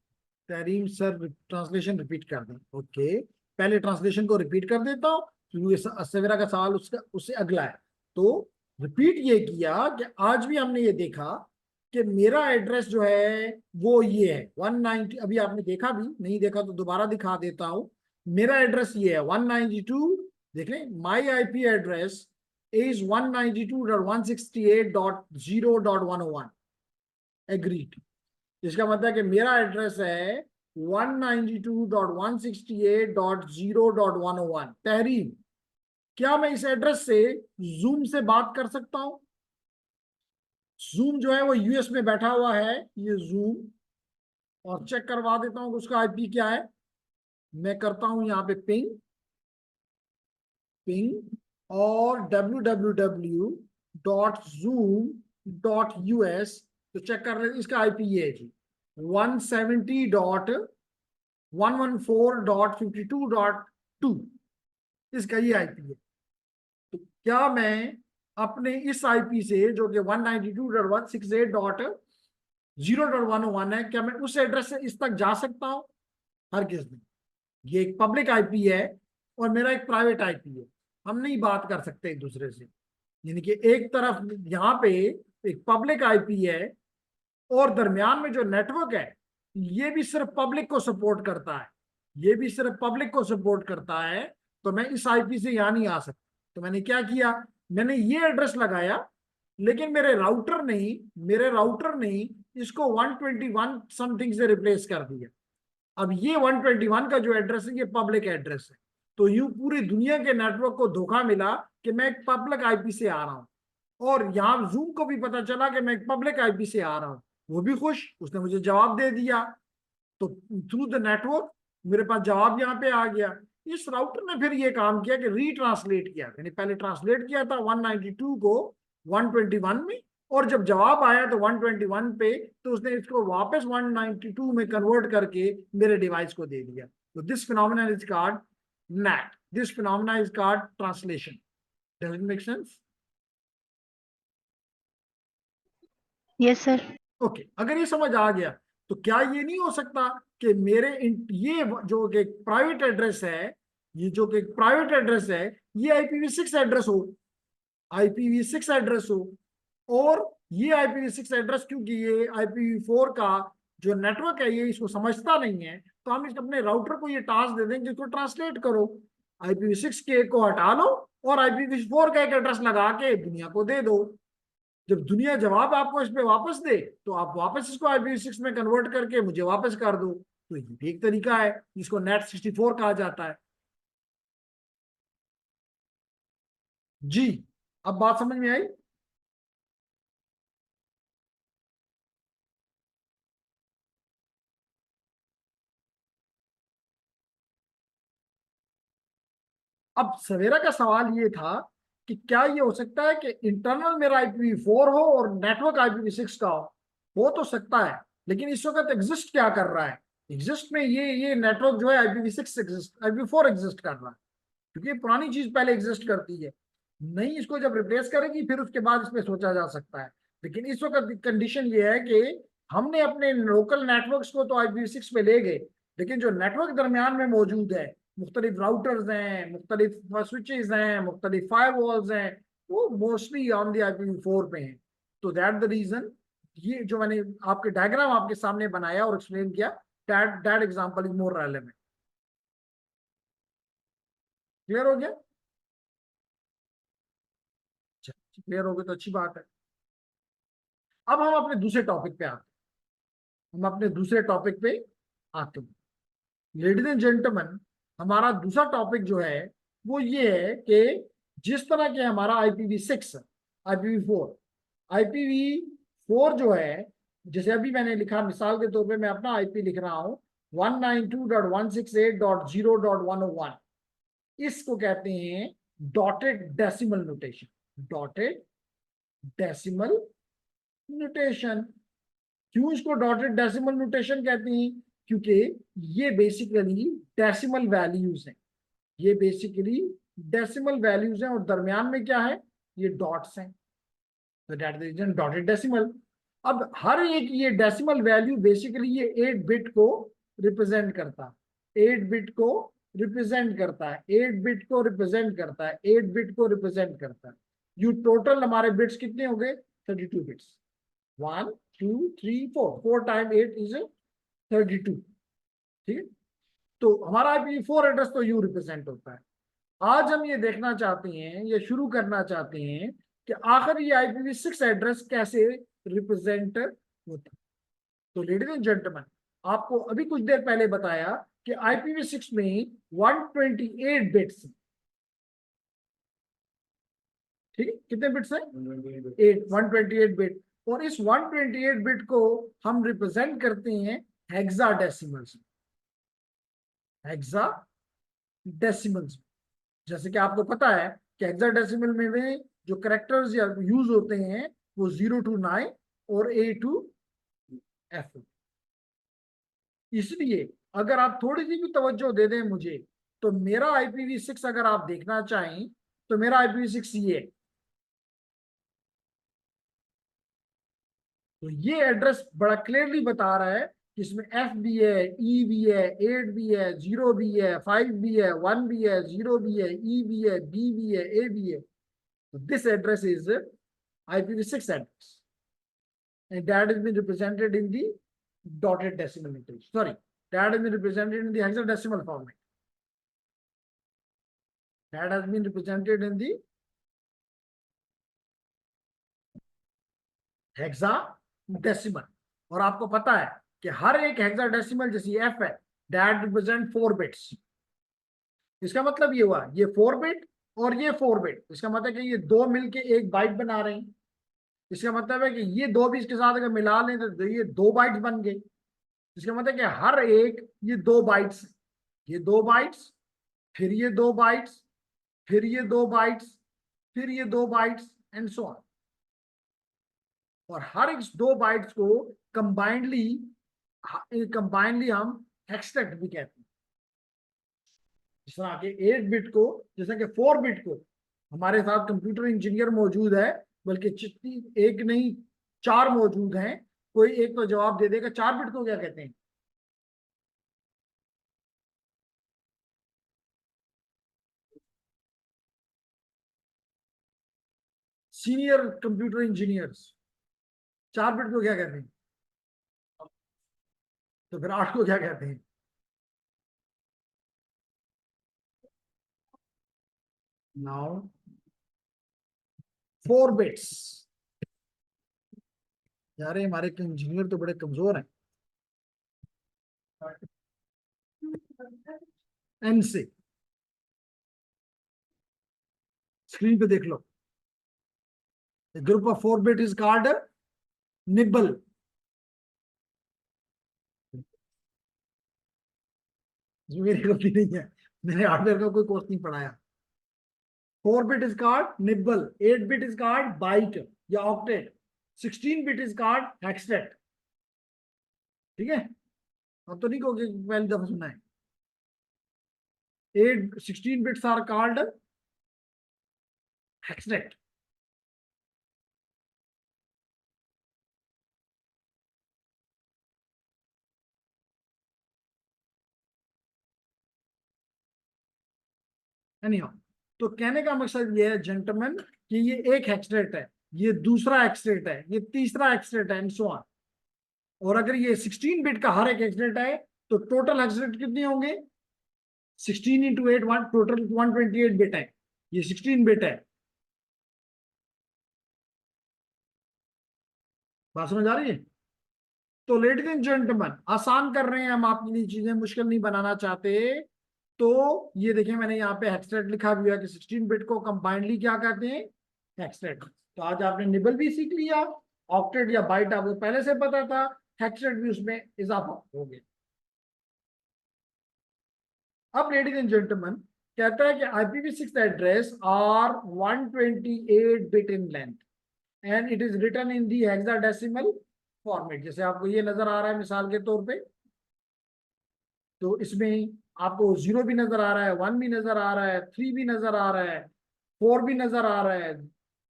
तरीम सर ट्रांसलेशन रिपीट कर दें। ओके, पहले ट्रांसलेशन को रिपीट कर देता हूँ क्योंकि सवेरा का सवाल उससे अगला है। तो रिपीट ये किया कि आज भी हमने ये देखा कि मेरा एड्रेस जो है वो ये है 190, अभी आपने देखा भी, नहीं देखा तो दोबारा दिखा देता हूँ। मेरा एड्रेस ये है 192, देख लें, माई IP एड्रेस इज 192.168.0.101। एग्रीड। इसका मतलब है कि मेरा एड्रेस है 192.168.0.101। तहरीर, क्या मैं इस एड्रेस से जूम से बात कर सकता हूं? जूम जो है वो US में बैठा हुआ है, ये जूम, और चेक करवा देता हूं कि उसका IP क्या है। मैं करता हूं यहाँ पे पिंग और www.zoom.us, तो चेक कर रहे, इसका IP ये है जी 170.114.52.2, इसका ये IP है। तो क्या मैं अपने इस IP से जो कि 192.168.0.101 0.101 है, क्या मैं उस एड्रेस से इस तक जा सकता हूं? हर किस दिन। ये एक पब्लिक आईपी है और मेरा एक प्राइवेट आईपी है, हम नहीं बात कर सकते एक दूसरे से। यानी कि एक तरफ यहाँ पे एक पब्लिक आईपी है और दरमियान में जो नेटवर्क है ये भी सिर्फ पब्लिक को सपोर्ट करता है, ये भी सिर्फ पब्लिक को सपोर्ट करता है। तो मैं इस आईपी से यहाँ नहीं आ सकता। तो मैंने क्या किया, मैंने ये एड्रेस लगाया, लेकिन मेरे राउटर ने इसको 121 समथिंग से रिप्लेस कर दिया। अब ये 121 का जो एड्रेस है ये पब्लिक एड्रेस है। तो यूं पूरी दुनिया के नेटवर्क को धोखा मिला कि मैं एक पब्लिक आईपी से आ रहा हूं, और यहाँ जूम को भी पता चला कि मैं एक पब्लिक आईपी से आ रहा हूं। वो भी खुश, उसने मुझे जवाब दे दिया। तो थ्रू द नेटवर्क मेरे पास जवाब यहाँ पे आ गया। इस राउटर ने फिर ये काम किया कि रीट्रांसलेट किया, यानी पहले ट्रांसलेट किया था 192 को 121 में, और जब जवाब आया तो 121 पे, तो उसने इसको वापस 192 में कन्वर्ट करके मेरे डिवाइस को दे दिया। तो this phenomena is called NAT, this phenomena is called translation. Does it make sense? Yes sir. Okay, अगर ये समझ आ गया तो क्या ये नहीं हो सकता कि ये जो कि प्राइवेट एड्रेस है, ये जो कि प्राइवेट एड्रेस है, ये IPv6 एड्रेस हो, IPv6 एड्रेस हो, और ये IPv6 एड्रेस, क्योंकि ये IPv4 का जो नेटवर्क है ये इसको समझता नहीं है, तो हम अपने राउटर को ये टास्क दे देंगे, इसको ट्रांसलेट करो, IPv6 के को हटा लो और IPv4 का एक एड्रेस लगा के दुनिया को दे दो। जब दुनिया जवाब आपको इस पे वापस दे तो आप वापस इसको IPv6 में कन्वर्ट करके मुझे वापस कर दो। तो ये भी एक तरीका है जिसको NAT64 कहा जाता है। जी, अब बात समझ में आई? अब सवेरा का सवाल ये था कि क्या ये हो सकता है कि इंटरनल मेरा IPv4 हो और नेटवर्क IPv6 का हो तो सकता है, लेकिन इस वक्त एग्जिस्ट क्या कर रहा है? एग्जिस्ट में ये नेटवर्क जो है IPv4 एग्जिस्ट कर रहा है, क्योंकि पुरानी चीज पहले एग्जिस्ट करती है, नहीं इसको जब रिप्लेस करेगी फिर उसके बाद इसमें सोचा जा सकता है। लेकिन इस वक्त कंडीशन ये है कि हमने अपने लोकल नेटवर्क्स को तो IPv6 पे ले गए, लेकिन जो नेटवर्क दरमियान में मौजूद है, मुख्तलिफ राउटर्स हैं, मुख्तलिफ स्विचेस हैं, मुख्तलिफ फायरवॉल्स हैं, वो मोस्टली ऑन द IPv4 पे हैं। तो दैट द रीजन, ये जो मैंने आपके डायग्राम आपके सामने बनाया और एक्सप्लेन किया, that example is more relevant. Clear हो गया? क्लियर हो गया तो अच्छी बात है। अब हम अपने दूसरे टॉपिक पे आते हैं। लेडीज एंड जेंटलमैन, हमारा दूसरा टॉपिक जो है वो ये है कि जिस तरह के हमारा IPv6, IPv4 जो है, जैसे अभी मैंने लिखा, मिसाल के तौर पे मैं अपना IP लिख रहा हूं 192.168.0.101, इसको कहते हैं dotted decimal notation. Dotted decimal notation, क्यों इसको डॉटेड डेसिमल नोटेशन कहते हैं? क्योंकि ये बेसिकली डेसिमल वैल्यूज हैं, ये बेसिकली डेसिमल वैल्यूज हैं, और दरमियान में क्या है, ये डॉट्स हैं, तो that is reason dotted decimal. अब हर एक ये डेसिमल वैल्यू बेसिकली ये 8 बिट को रिप्रेजेंट करता है, 8 बिट को रिप्रेजेंट करता है, 8 बिट को रिप्रेजेंट करता है, 8 बिट को रिप्रेजेंट करता है। यू टोटल हमारे बिट्स कितने हो गए? 32 बिट्स। 1 2 3 4 time 8 is 32। ठीक है, तो हमारा IPv4 एड्रेस तो यू रिप्रेजेंट होता है। आज हम ये देखना चाहते हैं, ये शुरू करना चाहते हैं कि आखिर ये IPv6 एड्रेस कैसे रिप्रेजेंट होता है। तो लेडीज एंड जेंटलमैन, आपको अभी कुछ देर पहले बताया कि IPv6 में 128 बिट्स, ठीक है, कितने बिट्स हैं? 128 बिट, और इस 128 बिट को हम रिप्रेजेंट करते हैं हेक्साडेसिमल्स में, हेक्साडेसिमल्स में। जैसे कि आपको पता है कि हेक्साडेसिमल में जो कैरेक्टर्स यूज होते हैं वो 0 to 9 और A to F। इसलिए अगर आप थोड़ी सी भी तवज्जो दे दें मुझे, तो मेरा IPv6 अगर आप देखना चाहें तो मेरा IPv6 ये है, तो ये एड्रेस बड़ा क्लियरली बता रहा है कि इसमें F भी है, E भी है, 8 भी है, 0 भी है, 5 भी है, 1 भी है, 0 भी है, E भी है, B भी है, A भी है. So this address is IPv6 address, and that has been represented in the dotted decimal notation. Sorry, that has been represented in the hexadecimal format. That has been represented in the hexadecimal. और आपको पता है कि हर एक hexadecimal जैसी F है, that represent 4 bits. इसका मतलब ये हुआ, ये 4 बिट और ये 4 बिट. इसका मतलब कि ये दो मिलके एक बाइट बना रहे हैं. इसका मतलब है कि ये दो भी इसके साथ अगर मिला लें तो ये 2 बाइट्स बन गए. इसका मतलब कि हर एक ये 2 बाइट्स, ये 2 बाइट्स, फिर ये 2 बाइट्स, फिर ये 2 बाइट्स, फिर ये 2 बाइट्स एंड सो ऑन. और हर एक 2 बाइट्स को कंबाइनली हम हेक्सटेट भी कहते हैं. जिस तरह के 8 बिट को, जैसे कि 4 बिट को हमारे साथ कंप्यूटर इंजीनियर मौजूद है, बल्कि जितनी एक नहीं 4 मौजूद हैं. कोई एक तो जवाब दे देगा 4 बिट को क्या कहते हैं. सीनियर कंप्यूटर इंजीनियर्स 4 बिट को क्या कहते हैं. तो फिर 8 को क्या कहते हैं. Now 4 bits. यार हमारे इंजीनियर तो बड़े कमजोर हैं. एन से स्क्रीन पे देख लो. Group of 4 bit is called nibble. मेरी गलती नहीं है, मैंने हार्डवेयर का कोई कोर्स नहीं पढ़ाया. 4 bit is called nibble, 8 bit is called byte या octet, 16 bit is called hextet. ठीक है, अब तो नहीं कहोगे पहली दफा सुना है. 16 बिट्स आर कॉल्ड हेक्सटेट. एनीहाउ, तो कहने का मकसद ये है जेंटलमैन कि ये एक हेक्सटेट है, ये दूसरा हेक्सटेट है, ये तीसरा हेक्सटेट है एंड सो ऑन. और अगर ये 16 बिट का हर एक हेक्सटेट है तो टोटल हेक्सटेट कितने होंगे. 16 into 8 टोटल 128 बिट है. ये 16 बिट है. बात समझ आ रही है. तो लेडीज एंड जेंटलमैन, आसान कर रहे हैं हम आपके लिए चीजें, मुश्किल नहीं बनाना चाहते. तो ये देखिए मैंने यहाँ पे हेक्सटेट लिखा भी है कि 16 बिट को कंबाइनली क्या कहते हैं, हेक्सटेट. तो आज आपने निबल भी सीख लिया, ऑक्टेट या बाइट आपको पहले से पता था, हेक्सटेट भी उसमें इजाफा हो गया. अब लेडीज एंड जेंटलमैन कहता है कि IPv6 address are 128 bit in length and it is written in the hexadecimal format. जैसे आपको ये नजर आ रहा है मिसाल के तौर पे, तो इसमें आपको 0 भी नजर आ रहा है, 1 भी नजर आ रहा है, 3 भी नजर आ रहा है, 4 भी नजर आ रहा है,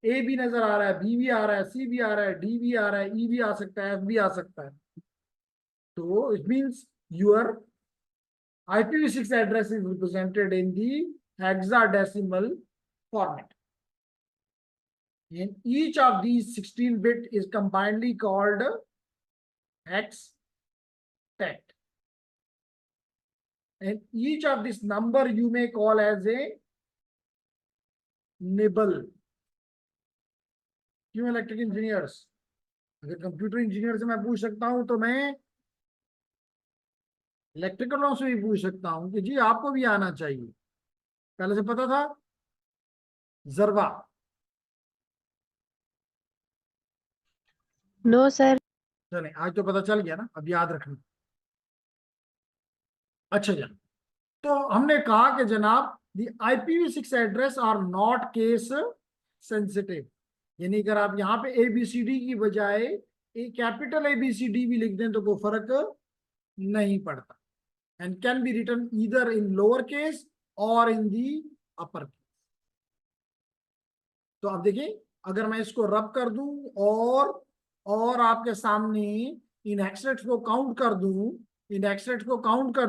A भी नजर आ रहा है, B भी आ रहा है, C भी आ रहा है, D भी आ रहा है, E भी आ सकता है, F भी आ सकता है. तो it means your IPv6 address is represented in the hexadecimal format. And each of these 16 bit is combinedly called hextet. And each of this number you may call as a nibble. क्यों electric engineers, अगर computer engineer से मैं पूछ सकता हूं तो मैं electrical से भी पूछ सकता हूं कि जी आपको भी आना चाहिए. पहले से पता था जरवा. No sir. चले आज तो पता चल गया ना, अब याद रखना. अच्छा जनाब, तो हमने कहा कि जनाब the IPv6 address are not case sensitive. यानी अगर आप यहाँ पे ABCD की बजाय कैपिटल ABCD भी लिख दें तो कोई फर्क नहीं पड़ता. and can be written either in lower case or in the upper case. तो अब देखिए, अगर मैं इसको रब कर दूं और और आपके सामने इन एक्सरेट्स को काउंट कर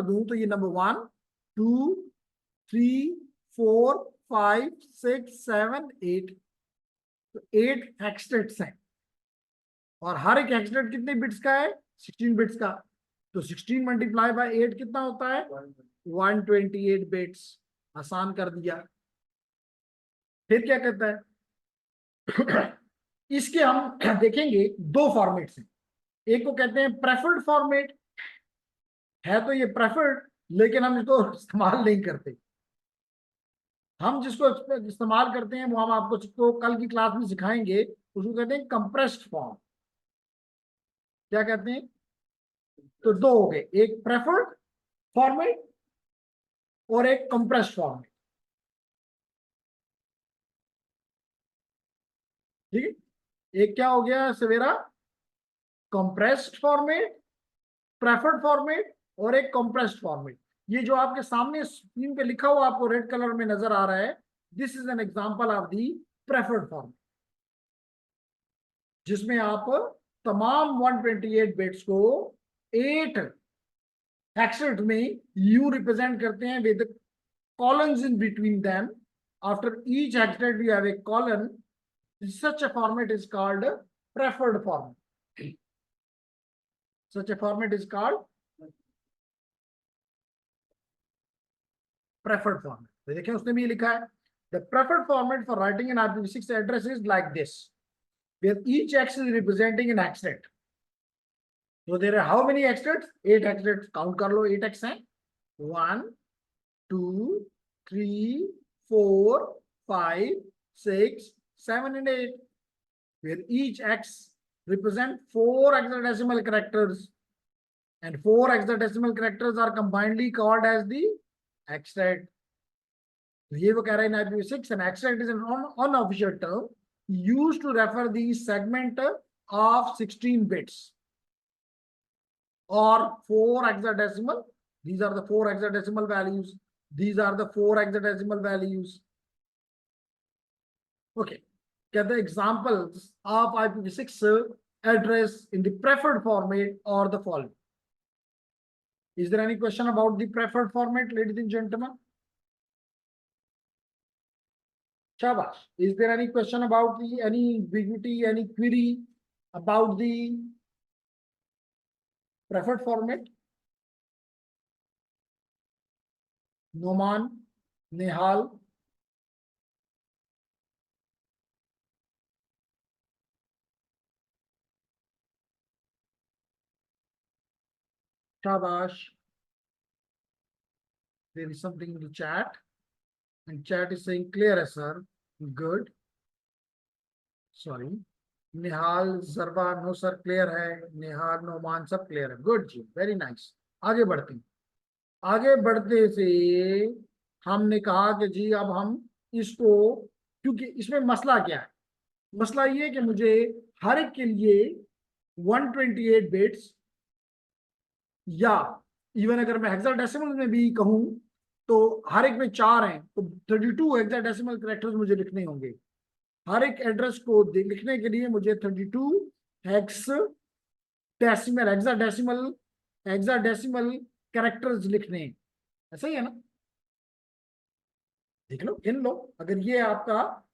दूं, तो ये नंबर 1 2 3 4 5 6 7 8, तो 8 एक्सरेट्स हैं और हर एक एक्सरेट कितने बिट्स का है? 16 बिट्स का। तो 16 मल्टीप्लाई बाय 8 कितना होता है? 128 बिट्स। आसान कर दिया। फिर क्या कहता है? इसके हम देखेंगे दो फॉर्मेट्स हैं। एक को कहते हैं प्रेफर्ड फॉर्मेट, है तो ये प्रेफर्ड, लेकिन हम इसको इस्तेमाल नहीं करते। हम जिसको इस्तेमाल करते हैं वो हम आपको जिसको कल की क्लास में सिखाएंगे, उसको कहते हैं कंप्रेस्ड फॉर्म। क्या कहते हैं? तो दो हो गए, एक प्रेफर्ड फॉर्मेट और एक कंप्रेस्ड फॉर्मेट। ठीक है, एक क्या हो गया सवेरा? कंप्रेस्ड फॉर्मेट, प्रेफर्ड फॉर्मेट और एक कंप्रेस्ड फॉर्मेट। ये जो आपके सामने स्क्रीन पे लिखा हुआ आपको रेड कलर में नजर आ रहा है, this is an example of the preferred format, जिसमें आप तमाम 128 बिट्स को 8 एक्सेट में यू रिप्रेजेंट करते हैं with columns in between them. After each exit we have a column. Such a format is called preferred format. Such a format is called preferred format. तो देखिए उसने भी लिखा है, the preferred format for writing an IPv6 address is like this, where each x is representing an exit. So there are how many exits? 8 exits. Count कर लो, 8 x हैं. 1 2 3 4 5 6 7 and 8, where each x represent 4 hexadecimal characters, and 4 hexadecimal characters are combinedly called as the hexad. तो ये वो कह रहा है in IPv6, an hexad is an unofficial term used to refer the segment of 16 bits or 4 hexadecimal. These are the 4 hexadecimal values. These are the 4 hexadecimal values. Okay. Get the examples of IPv6 address in the preferred format or the following. Is there any question about the preferred format, ladies and gentlemen? Shabash. Is there any question about the any ambiguity, any query about the preferred format? Noman, Nehal. Shabash. There is something in the chat, and chat is saying clear, sir. Good. Sorry. Nihal, Zarba, no sir, clear है. Nihal, Noman, सब clear है. Good जी, very nice. आगे बढ़ते हैं. आगे बढ़ते से हमने कहा कि जी अब हम इसको, क्योंकि इसमें मसला क्या है? मसला ये कि मुझे हर एक के लिए 128 बिट्स, या इवन अगर मैं हेक्साडेसिमल में भी कहूं तो हर एक में 4 हैं, तो 32 हेक्साडेसिमल कैरेक्टर्स मुझे लिखने होंगे। हर एक एड्रेस को लिखने के लिए मुझे 32 हेक्साडेसिमल कैरेक्टर्स लिखने हैं। ऐसा ही है ना? देख लो, गिन लो। अगर ये आपका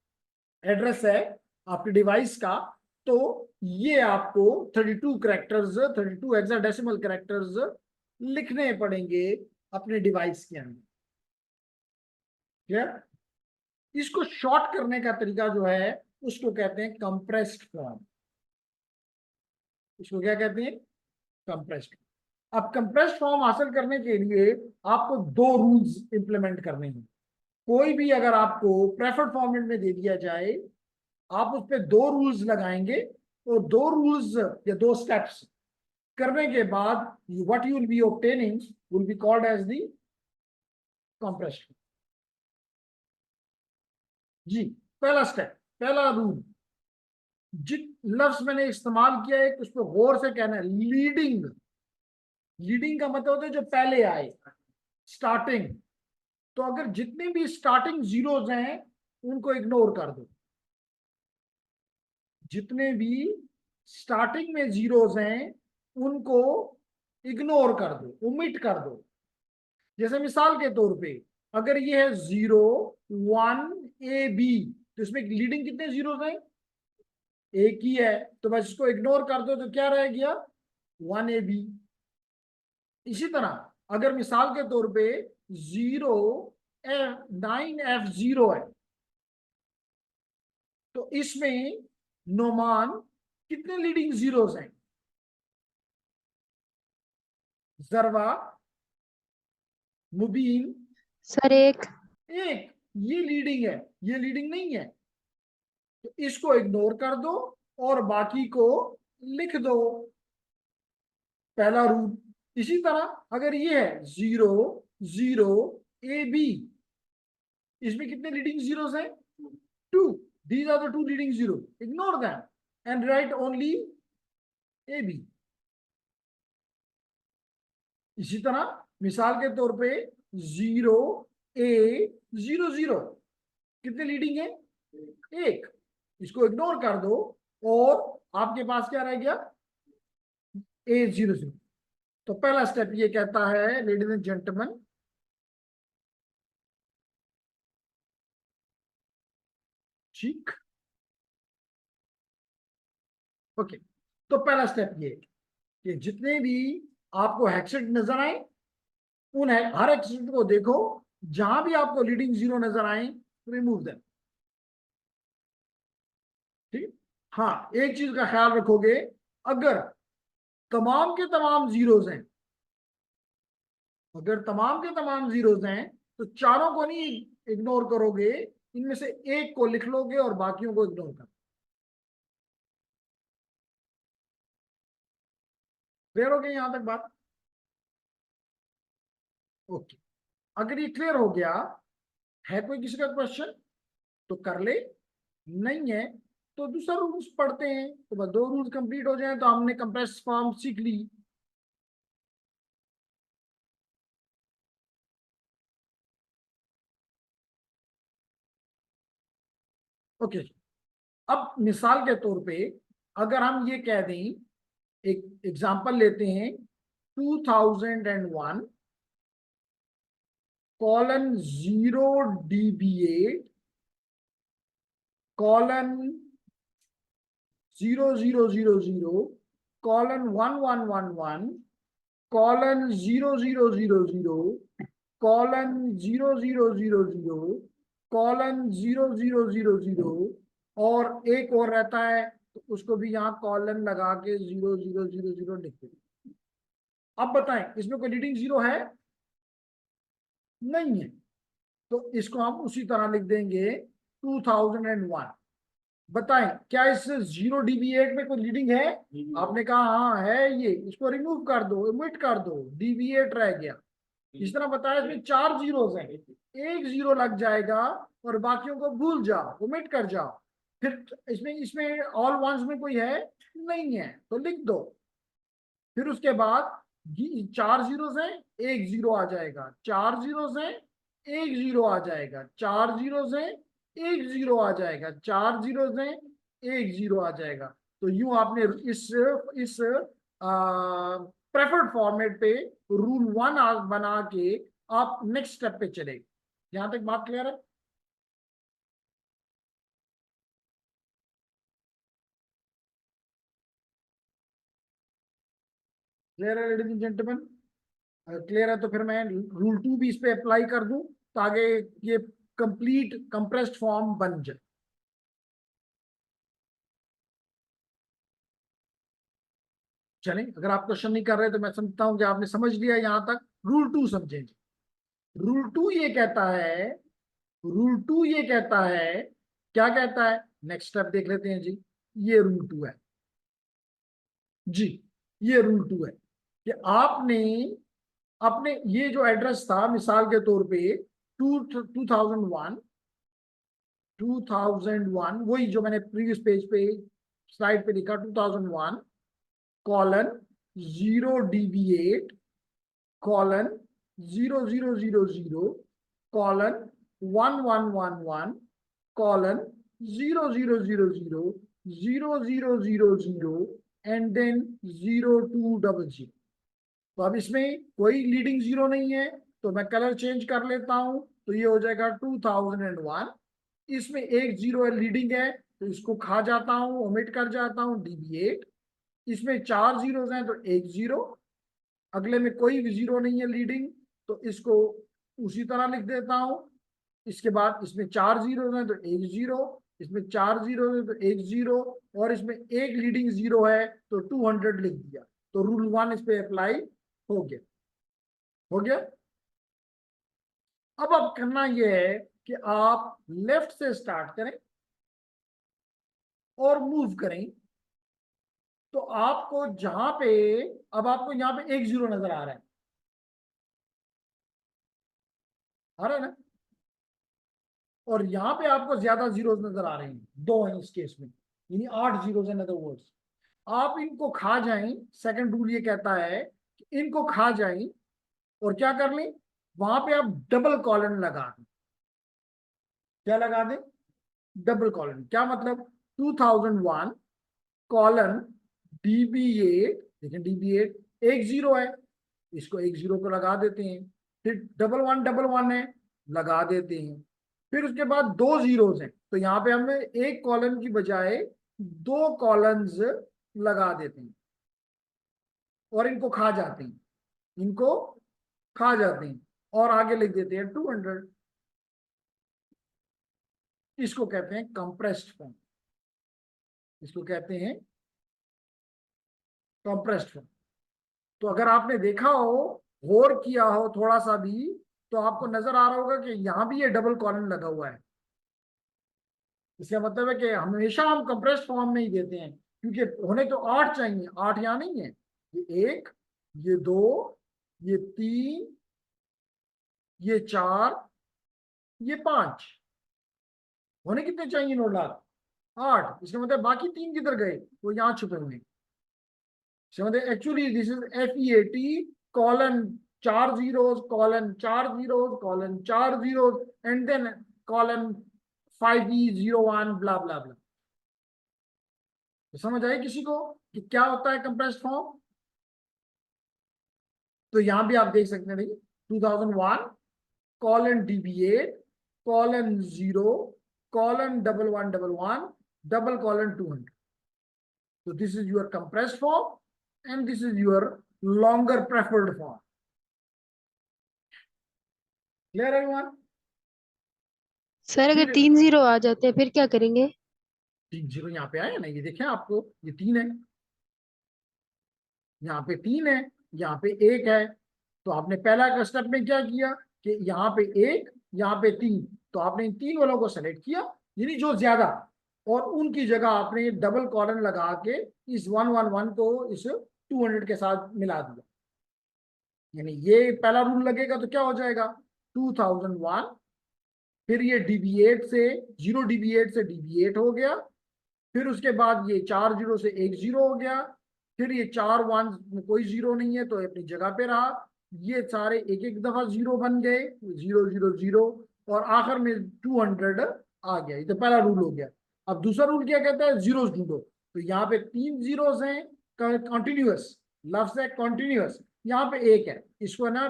एड्रेस है आपके डिवाइस का, तो ये आपको 32 कैरेक्टर्स, 32 हेक्साडेसिमल कैरेक्टर्स लिखने पड़ेंगे अपने डिवाइस के अंदर। क्लियर? इसको शॉर्ट करने का तरीका जो है उसको कहते हैं कंप्रेस्ड फॉर्म। इसको क्या कहते हैं? कंप्रेस्ड। अब कंप्रेस्ड फॉर्म हासिल करने के लिए आपको 2 रूल्स इंप्लीमेंट करने हैं। कोई भी अगर आपको प्रेफर्ड फॉर्मेट में दे दिया जाए, आप उस पर 2 रूल्स लगाएंगे, और 2 रूल्स या 2 स्टेप्स करने के बाद what you will be obtaining will be called as the compressed. जी, पहला स्टेप, पहला रूल, जित लफ्ज मैंने इस्तेमाल किया है उस पर गौर से कहना है। लीडिंग, लीडिंग का मतलब होता है जो पहले आए, स्टार्टिंग। तो अगर जितने भी स्टार्टिंग जीरोज हैं उनको इग्नोर कर दो। जितने भी स्टार्टिंग में जीरोस हैं उनको इग्नोर कर दो, ओमिट कर दो। जैसे मिसाल के तौर पे अगर ये है 0 1 AB, तो इसमें लीडिंग कितने जीरोस हैं? एक ही है, तो बस इसको इग्नोर कर दो तो क्या रह गया? 1AB। इसी तरह अगर मिसाल के तौर पे 9F0 है, तो इसमें नोमान कितने लीडिंग जीरोस हैं? जरवा, मुबीन, सर एक। एक। ये लीडिंग है, ये लीडिंग नहीं है, तो इसको इग्नोर कर दो और बाकी को लिख दो, पहला रूल। इसी तरह अगर ये है 0 0 AB, इसमें कितने लीडिंग जीरोस हैं? 2। These are the two leading zero. Ignore them and write only AB. इसी तरह मिसाल के तौर पे 0 A 0 0, कितने लीडिंग है? एक। इसको इग्नोर कर दो और आपके पास क्या रह गया? A 0 0। तो पहला स्टेप ये कहता है लेडीज एंड जेंटलमैन, ठीक, ओके। तो पहला स्टेप ये कि जितने भी आपको हेक्सेट नजर आए उन हर हेक्सेट को देखो, जहां भी आपको लीडिंग जीरो नजर आए रिमूव देम, ठीक। हाँ, एक चीज का ख्याल रखोगे, अगर तमाम के तमाम जीरोस हैं, अगर तमाम के तमाम जीरोस हैं तो चारों को नहीं इग्नोर करोगे, इनमें से एक को लिख लोगे और बाकियों को इग्नोर कर। क्लियर हो गई यहां तक बात? ओके। अगर ये क्लियर हो गया है, कोई किसी का क्वेश्चन तो कर ले, नहीं है तो दूसरा रूल्स पढ़ते हैं। तो बस 2 रूल्स कंप्लीट हो जाए तो हमने कंप्रेस फॉर्म सीख ली। ओके। अब मिसाल के तौर पे अगर हम ये कह दें, एक एग्जांपल लेते हैं 2001 colon 0 DB8 colon 0000 colon 1111 colon 0000 colon 0000 colon 0000 और एक और रहता है तो उसको भी यहाँ कॉलन लगा के 0000 लिख दो। अब बताएं इसमें कोई लीडिंग जीरो है? नहीं है, तो इसको हम उसी तरह लिख देंगे 2001। बताएं क्या इस 0 DB8 में कोई लीडिंग है? आपने कहा हाँ है, ये इसको रिमूव कर दो, ओमिट कर दो, DB8 रह गया। इस तरह बताया इसमें 4 जीरोस हैं, एक जीरो लग जाएगा और बाकियों को भूल जाओ, ओमिट कर जाओ। फिर इसमें ऑल वंस में कोई है? नहीं है, तो लिख दो। फिर उसके बाद 4 जीरोस हैं, एक जीरो आ जाएगा, 4 जीरोस हैं, एक जीरो आ जाएगा, 4 जीरोस हैं, एक जीरो आ जाएगा, 4 जीरोस हैं, एक जीरो आ जाएगा। तो यूं आपने इस प्रेफर्ड फॉर्मेट पे रूल 1 बना के आप नेक्स्ट स्टेप पे चले। यहां तक बात क्लियर है? क्लियर है लेडीज एंड जेंटलमैन? क्लियर है तो फिर मैं रूल 2 भी इस पे अप्लाई कर दूं तो आगे ये कंप्लीट कंप्रेस्ड फॉर्म बन जाए। चलें, अगर आप क्वेश्चन नहीं कर रहे तो मैं समझता हूं कि आपने समझ लिया यहां तक। रूल 2 समझेंगे। रूल 2 ये कहता है, रूल 2 ये कहता है, क्या कहता है? नेक्स्ट स्टेप देख लेते हैं जी। ये रूल 2 है जी, ये रूल 2 है कि आपने अपने ये जो एड्रेस था मिसाल के तौर पे 2001 वही जो मैंने प्रीवियस पेज पे स्लाइड पे लिखा 2001 colon 0 DB8 colon 0000 colon 1111 colon 0000 0 0 0 0 and then 0 2 0 0। तो अब इसमें कोई लीडिंग जीरो नहीं है, तो मैं कलर चेंज कर लेता हूं, तो ये हो जाएगा 2001। इसमें एक जीरो है लीडिंग है, तो इसको खा जाता हूं, ओमिट कर जाता हूं, DB8। इसमें 4 जीरोस हैं, तो एक जीरो। अगले में कोई भी जीरो नहीं है लीडिंग, तो इसको उसी तरह लिख देता हूं। इसके बाद इसमें 4 जीरो हैं, तो एक जीरो। इसमें 4 जीरो है, तो एक जीरो। और इसमें एक लीडिंग जीरो है, तो 200 लिख दिया। तो रूल 1 इस पे अप्लाई हो गया। हो गया। अब करना यह है कि आप लेफ्ट से स्टार्ट करें और मूव करें। तो आपको जहां पे, अब आपको यहां पे एक जीरो नजर आ रहा है, आ रहा है ना? और यहां पे आपको ज्यादा जीरोस नजर आ रहे हैं, दो हैं इस केस में, यानी 8 जीरोस हैं। अदर वर्ड्स, आप इनको खा जाएं। सेकंड रूल ये कहता है कि इनको खा जाएं और क्या कर लें, वहां पे आप डबल कॉलन लगा दें। क्या लगा दें? Double colon. क्या मतलब? 2001 कॉलन DB8। देखिए DB8 एक जीरो है, इसको एक जीरो को लगा देते हैं। फिर डबल वन है, लगा देते हैं। फिर उसके बाद दो जीरोस हैं, तो यहाँ पे हमें एक कॉलन की बजाय दो कॉलन्स लगा देते हैं और इनको खा जाते हैं। इनको खा जाते हैं और आगे लिख देते हैं 200। इसको कहते हैं कंप्रेस्ड फॉर्म। इसको कहते हैं कंप्रेस्ड फॉर्म। तो अगर आपने देखा हो, गौर किया हो थोड़ा सा भी, तो आपको नजर आ रहा होगा कि यहां भी ये डबल कॉलन लगा हुआ है। इसका मतलब है कि हमेशा हम कंप्रेस्ड फॉर्म में ही देते हैं, क्योंकि होने तो 8 चाहिए। 8 यहाँ नहीं है, ये 1, ये 2, ये 3, ये 4, ये 5। होने कितने चाहिए नोट लाख? 8। इसका मतलब बाकी 3 किधर गए? वो यहाँ छुपे हुए हैं। इसका मतलब actually this is FEAT colon 4 zeros, colon 4 zeros, colon 4 zeros, and then colon 5E01 blah blah blah. तो समझ आए किसी को कि क्या होता है कंप्रेस्ड फॉर्म? तो यहां भी आप देख सकते हैं, देखिए 2001 colon DB8 colon 0 colon 1111 double colon 200। So this is your compressed form and this is your longer preferred form. Clear everyone? Sir अगर 3 जीरो आ जाते हैं फिर क्या करेंगे? 3 जीरो यहाँ पे आए ना, ये देखें आपको, ये 3 है, यहाँ पे 3 है, यहाँ पे 1 है। तो आपने पहला स्टेप में क्या किया कि यहाँ पे 1, यहाँ पे 3, तो आपने इन 3 वालों को सेलेक्ट किया, यानी जो ज्यादा, और उनकी जगह आपने डबल कॉलन लगा के इस 111 को इस 200 के साथ मिला दिया। यानी ये पहला रूल लगेगा तो क्या हो जाएगा? 2001, फिर ये DB8 से 0 DB8 से DB8 हो गया, फिर उसके बाद ये 4 जीरो से 1 जीरो हो गया, फिर ये 4 1 में कोई जीरो नहीं है तो अपनी जगह पे रहा। ये सारे एक एक दफा जीरो बन गए, 0 0 0, और आखिर में 200 आ गया। ये तो पहला रूल हो गया। अब दूसरा रूल क्या कहता है? जीरोस ढूंढो। तो यहाँ पे 3 जीरोस हैं, कॉन्टिन्यूअस, लफ्ज है कॉन्टिन्यूअस। यहाँ पे 1 है, इसको ना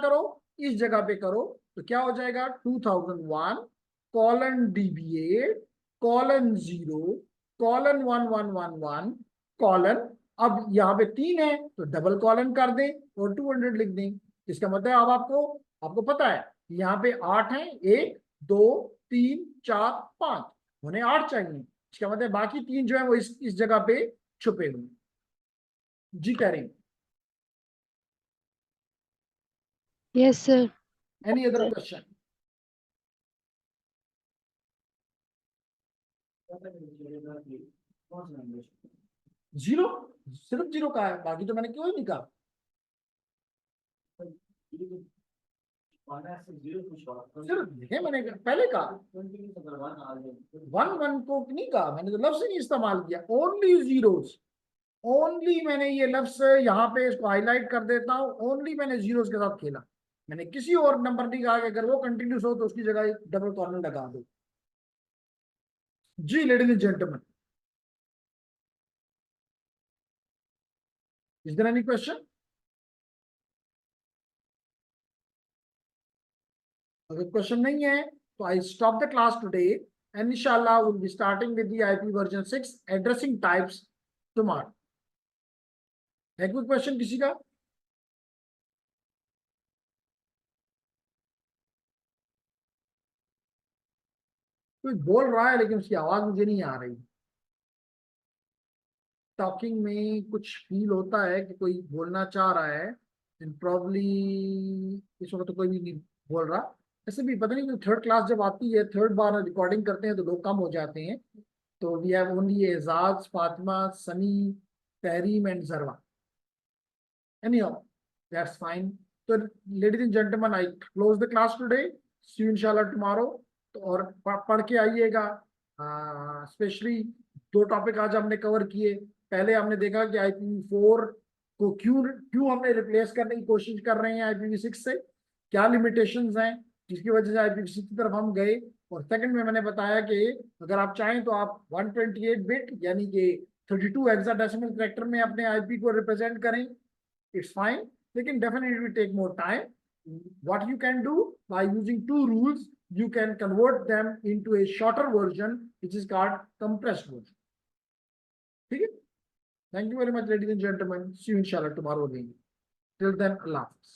करो, इस जगह पे करो, तो क्या हो जाएगा? 2001 colon DB8 colon 0 colon 1111 colon. अब यहाँ पे 3 है तो डबल कॉलन कर दें और 200 लिख दें। इसका मतलब अब आपको पता है यहाँ पे 8 है, 1 2 3 4 5, उन्हें 8 चाहिए। इसका मतलब बाकी 3 जो है वो इस जगह पे छुपे हुए। जी करें। Yes sir. Any other question? Zero, सिर्फ जीरो का है, बाकी तो मैंने क्यों ही नहीं कहा। सिर्फ देखे मैंने पहले कहा, 1 को नहीं कहा मैंने, तो लफ्ज नहीं इस्तेमाल किया। ओनली जीरोस, ओनली मैंने ये लफ्ज यहाँ पे इसको हाईलाइट कर देता हूँ, ओनली मैंने जीरोस के साथ खेला। मैंने किसी और नंबर नहीं कहा कि अगर वो कंटिन्यूस हो तो उसकी जगह डबल कॉलन लगा दो। जी ladies and gentleman, Is there any question? अगर क्वेश्चन नहीं है तो I stop the class today and inshallah we'll be starting with the IP version 6 addressing types tomorrow. है कोई क्वेश्चन किसी का? कोई बोल रहा है लेकिन उसकी आवाज मुझे नहीं आ रही। टॉकिंग में कुछ फील होता है कि कोई बोलना चाह रहा है एंड प्रॉब्ली इस वक्त तो कोई भी नहीं बोल रहा। ऐसे भी पता नहीं, थर्ड क्लास जब आती है, थर्ड बार रिकॉर्डिंग करते हैं तो लोग कम हो जाते हैं। तो we have only Ejaz, Fatima, Sunny, Tahreem and Zarwa. Anyhow, that's fine. So, ladies and gentlemen, I close the class today. See you inshallah tomorrow. तो और पढ़ के आइएगा। स्पेशली 2 टॉपिक आज हमने कवर किए। पहले हमने देखा कि IPv4 को क्यों हमने रिप्लेस करने की कोशिश कर रहे हैं IPv6 से, क्या लिमिटेशंस हैं जिसकी वजह से IPv6 की तरफ हम गए। और सेकंड में मैंने बताया कि अगर आप चाहें तो आप 128 बिट यानी कि 32 हेक्साडेसिमल कैरेक्टर में अपने IP को रिप्रेजेंट करें, it's fine, लेकिन definitely it will take more time. What you can do by using 2 rules, you can convert them into a shorter version which is called compressed version. ठीक है? Thank you very much, ladies and gentlemen. See you inshallah tomorrow again. Till then, Allah Hafiz.